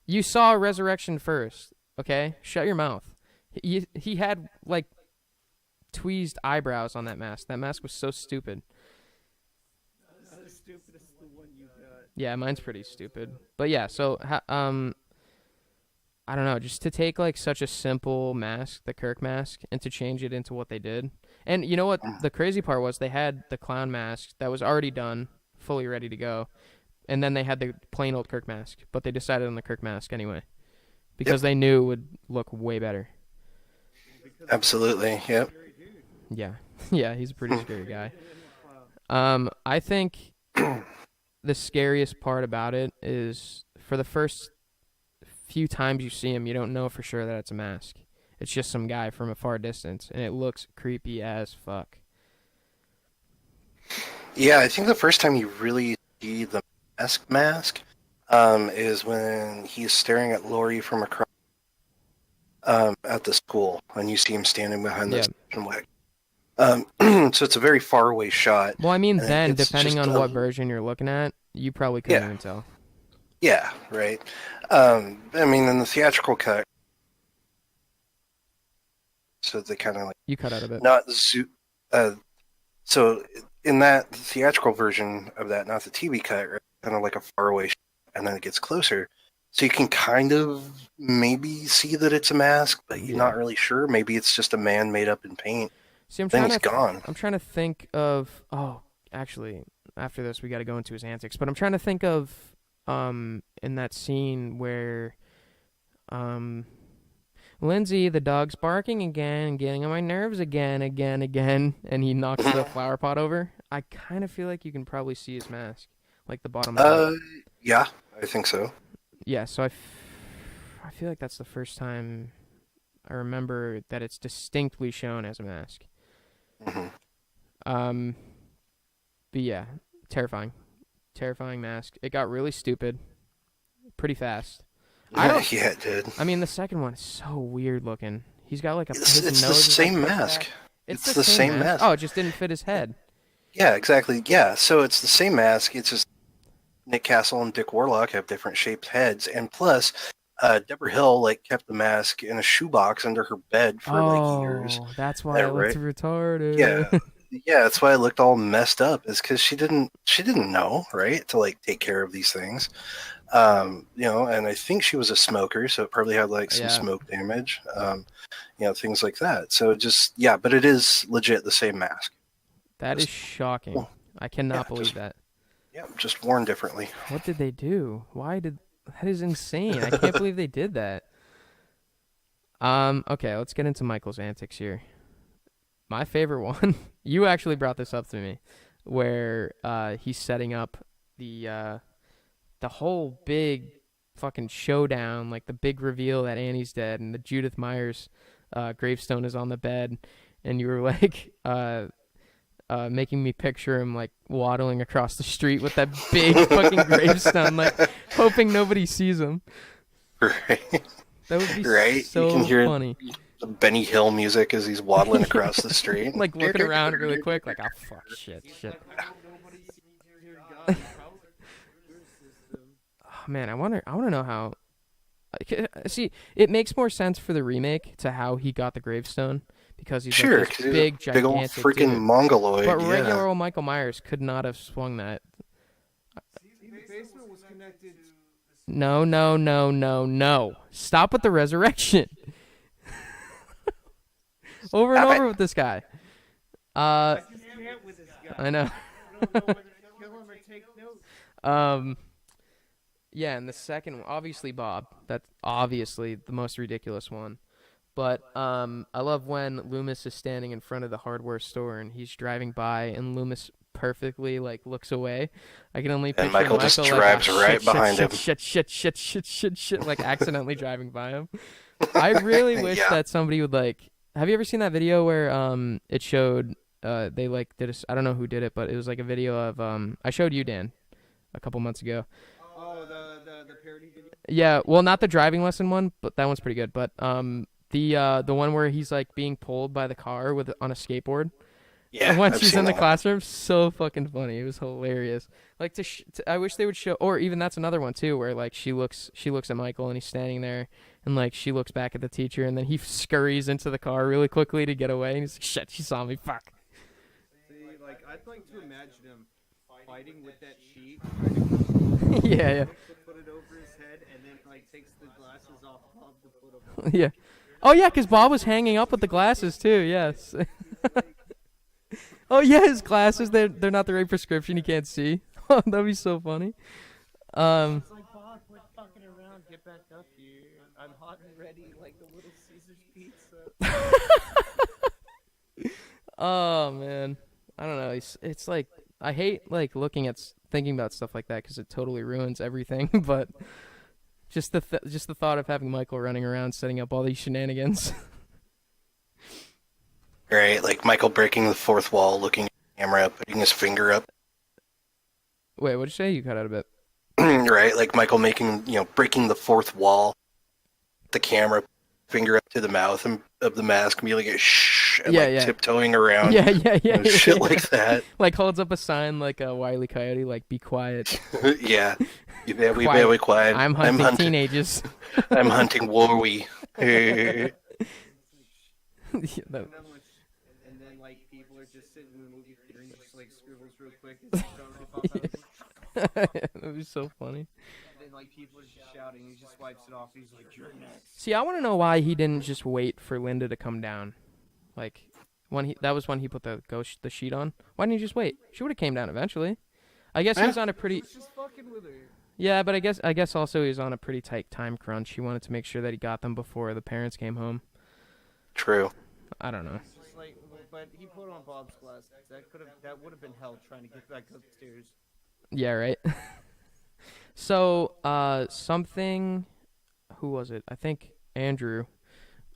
You saw Resurrection first, okay? Shut your mouth. He had, like, tweezed eyebrows on that mask. That mask was so stupid. Not as stupid as the one you got. Yeah, mine's pretty stupid. But yeah, so, I don't know, just to take, like, such a simple mask, the Kirk mask, and to change it into what they did. And you know what the crazy part was? They had the clown mask that was already done, fully ready to go. And then they had the plain old Kirk mask. But they decided on the Kirk mask anyway. Because they knew it would look way better. Absolutely, yep. Yeah. Yeah, he's a pretty scary guy. I think the scariest part about it is for the first few times you see him, you don't know for sure that it's a mask. It's just some guy from a far distance, and it looks creepy as fuck. Yeah, I think the first time you really see the mask is when he's staring at Lori from across at the school, and you see him standing behind the station wagon. So it's a very far away shot. Well, I mean, then, it's depending just on what version you're looking at, you probably couldn't even tell. Yeah, right. I mean, in the theatrical cut, so they kind of like you cut out a bit. So in that theatrical version of that, not the TV cut, right, kind of like a faraway shot, and then it gets closer, so you can kind of maybe see that it's a mask, but you're not really sure. Maybe it's just a man made up in paint. See, I'm then he's gone. I'm trying to think of. Oh, actually, after this, we got to go into his antics. But I'm trying to think of in that scene where Lindsay, the dog's barking again and getting on my nerves again, and he knocks the flower pot over. I kind of feel like you can probably see his mask, like the bottom of it. Yeah, I think so. Yeah, so I feel like that's the first time I remember that it's distinctly shown as a mask. Mm-hmm. But yeah, terrifying mask. It got really stupid pretty fast. Yeah, it did. I mean, the second one is so weird looking. He's got like It's his the nose same like mask. It's the same mask. Oh, it just didn't fit his head. Yeah, exactly. Yeah, so it's the same mask. It's just Nick Castle and Dick Warlock have different shaped heads, and plus, Deborah Hill kept the mask in a shoebox under her bed for years. Oh, that's why it looked retarded. Yeah, yeah, that's why it looked all messed up. Is because she didn't know, right, to take care of these things. And I think she was a smoker, so it probably had some smoke damage. Things like that. So but it is legit the same mask. That is shocking. I cannot believe that. Yeah, just worn differently. What did they do? That is insane. I can't believe they did that. Okay, let's get into Michael's antics here. My favorite one, you actually brought this up to me, where he's setting up the whole big fucking showdown, like the big reveal that Annie's dead and the Judith Myers gravestone is on the bed, and you were making me picture him waddling across the street with that big fucking gravestone, hoping nobody sees him. Right. That would be so you can hear funny. The Benny Hill music as he's waddling across the street. Looking around really quick, oh fuck, shit. Oh, man, I want to know how. See, it makes more sense for the remake to how he got the gravestone, because he's this big, gigantic, big old freaking dude. Mongoloid. But regular old Michael Myers could not have swung that. The basement was connected. No. Stop with the resurrection. Over and over with this guy. I just can't with this guy. I know. I don't know whether to kill him or take notes. Yeah, and the second one, obviously Bob. That's obviously the most ridiculous one. But I love when Loomis is standing in front of the hardware store and he's driving by and Loomis perfectly like looks away. I can only picture And Michael just like, drives right behind him. shit, like accidentally driving by him. I really wish Yeah. that somebody would like. Have you ever seen that video where it showed they like did I don't know who did it, but it was like a video of I showed you, Dan, a couple months ago. Oh, the parody video. Yeah, well, not the driving lesson one, but that one's pretty good. But the one where he's like being pulled by the car with on a skateboard. Yeah, And when I've she's seen in the that. classroom, so fucking funny. It was hilarious. Like I wish they would show, or even that's another one too, where like she looks at Michael and he's standing there, and like she looks back at the teacher, and then he scurries into the car really quickly to get away, and he's like, "Shit, she saw me. Fuck." See, like I'd like to imagine him fighting with that sheet, trying to Yeah, put it over his head, and then like takes the glasses off Bob to put them on. yeah. Oh yeah, because Bob was hanging up with the glasses too. Yes. Oh yeah, his glasses they're not the right prescription. He can't see. Oh, that'd be so funny. It's like, Bob, quit fucking around, get back up here. I'm hot and ready like the Little Caesars pizza. Oh man, I don't know. It's like I hate like thinking about stuff like that because it totally ruins everything. But just the thought of having Michael running around setting up all these shenanigans. Right, like Michael breaking the fourth wall, looking at the camera, putting his finger up. Wait, what'd you say? You cut out a bit. Right, like Michael breaking the fourth wall, the camera, finger up to the mouth of the mask, and be like, shh, and Yeah, yeah. tiptoeing around. Yeah, Shit yeah. like that. Like holds up a sign like a Wile E. Coyote, like "Be quiet." Yeah. You better be Quiet. very quiet. I'm hunting teenagers. I'm hunting Warwie. Yeah, that- And then like people are just sitting in the movie theater and just like scribbles real quick. And That'd be so funny. then like people are just shouting. He just wipes it off. He's like, "You're next." See, I want to know why he didn't just wait for Linda to come down. Like that was when he put the sheet on. Why didn't he just wait? She would have came down eventually. I guess he was on a pretty. He's just fucking with her. Yeah, but I guess also he was on a pretty tight time crunch. He wanted to make sure that he got them before the parents came home. True. I don't know. It's just like, but he put on Bob's glasses. That would have been hell trying to get back upstairs. Yeah, right. So, something. Who was it? I think Andrew,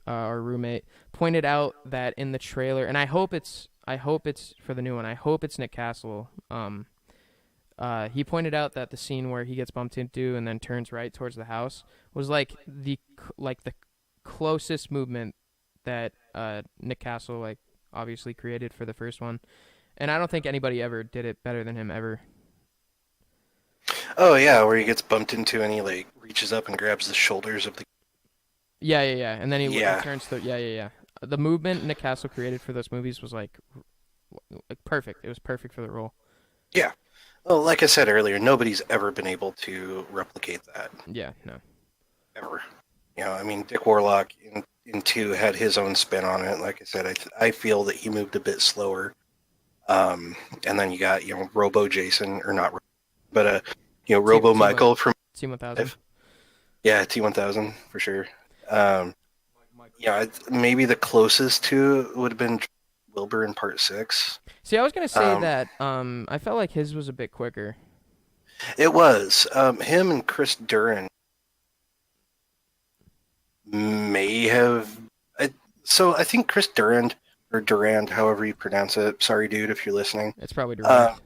our roommate, pointed out that in the trailer, and I hope it's for the new one. I hope it's Nick Castle. He pointed out that the scene where he gets bumped into and then turns right towards the house was like the closest movement that Nick Castle like obviously created for the first one, and I don't think anybody ever did it better than him ever. Oh yeah, where he gets bumped into and he like reaches up and grabs the shoulders of the. Yeah, and then he Yeah. turns to The movement Nick Castle created for those movies was like perfect. It was perfect for the role. Yeah. Well, like I said earlier, nobody's ever been able to replicate that. Yeah, no. Ever. You know, I mean, Dick Warlock in 2 had his own spin on it. Like I said, I feel that he moved a bit slower. And then you got, Robo Jason, or not, but, Robo Michael from T-1000. Yeah, T-1000 for sure. Maybe the closest to would have been Wilbur in Part 6. See, I was gonna say that I felt like his was a bit quicker. It was. Him and Chris Duran may have. I think Chris Durand, or Durand, however you pronounce it. Sorry, dude, if you're listening. It's probably direct.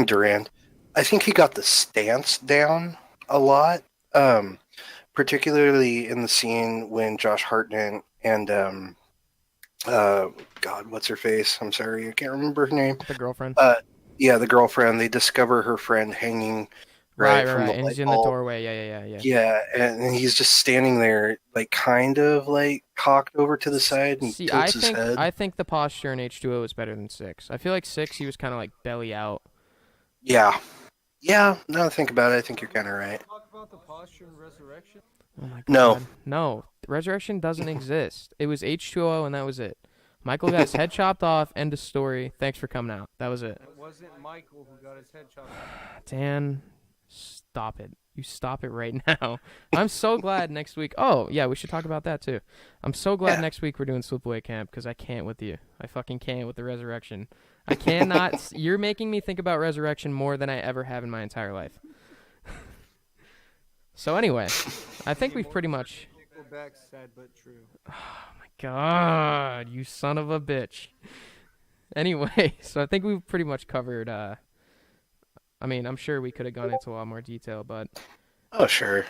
Durand. I think he got the stance down a lot, particularly in the scene when Josh Hartnett and God, what's her face? I'm sorry, I can't remember her name. The girlfriend. Yeah, the girlfriend. They discover her friend hanging right. from the And he's light in the bulb. doorway. Yeah. Yeah, and he's just standing there, like kind of like cocked over to the side and See, tilts his head. I think the posture in H2O is better than 6. I feel like 6 he was kind of like belly out. Yeah. Now that I think about it, I think you're kind of right. Talk about the posture in Resurrection. Oh my god. No. No. Resurrection doesn't exist. It was H2O and that was it. Michael got his head chopped off. End of story. Thanks for coming out. That was it. It wasn't Michael who got his head chopped off. Dan, Stop it. You stop it right now. I'm so glad next week. Oh, yeah, we should talk about that too. I'm so glad next week we're doing Sleepaway Camp because I can't with you. I fucking can't with the Resurrection. I cannot. You're making me think about Resurrection more than I ever have in my entire life. So anyway, I think we've pretty much. Nickelback, sad but true. Oh my god, you son of a bitch. Anyway, so I think we've pretty much covered. I mean, I'm sure we could have gone into a lot more detail, but. Oh sure.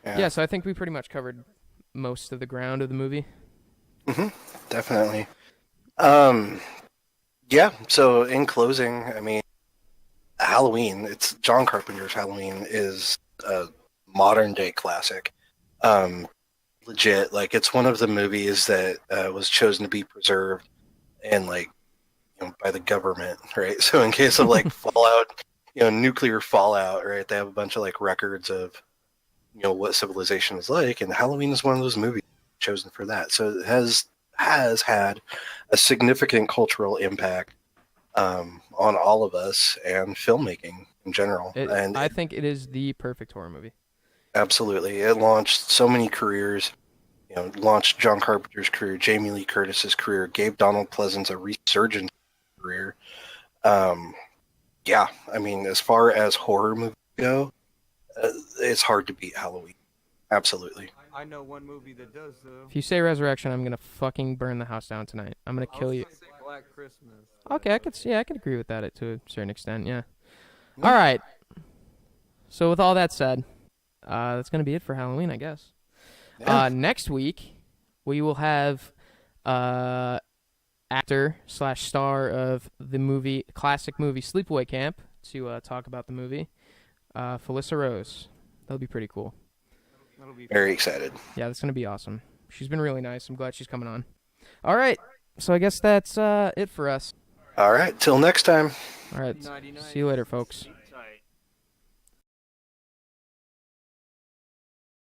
Yeah, so I think we pretty much covered most of the ground of the movie. Definitely. Yeah. So in closing, I mean, Halloween. It's John Carpenter's Halloween is a modern day classic. Legit, like it's one of the movies that was chosen to be preserved and like by the government, right? So in case of like fallout, nuclear fallout, right? They have a bunch of like records of what civilization is like, and Halloween is one of those movies chosen for that. So it has had a significant cultural impact on all of us and filmmaking in general. And I think it is the perfect horror movie. Absolutely. It launched so many careers. Launched John Carpenter's career, Jamie Lee Curtis's career, gave Donald Pleasance a resurgence career. Yeah, I mean, as far as horror movies go, it's hard to beat Halloween. Absolutely. I know one movie that does though. If you say Resurrection, I'm gonna fucking burn the house down tonight. I'm gonna kill you. Black Christmas. Okay, I could agree with that to a certain extent. Yeah. All right. So with all that said, that's gonna be it for Halloween, I guess. Yeah. Next week we will have actor/star of the classic movie Sleepaway Camp to talk about the movie. Felissa Rose. That'll be pretty cool. Very excited. Yeah, that's gonna be awesome. She's been really nice. I'm glad she's coming on. All right. So I guess that's it for us. All right. Till next time. All right. See you later, folks.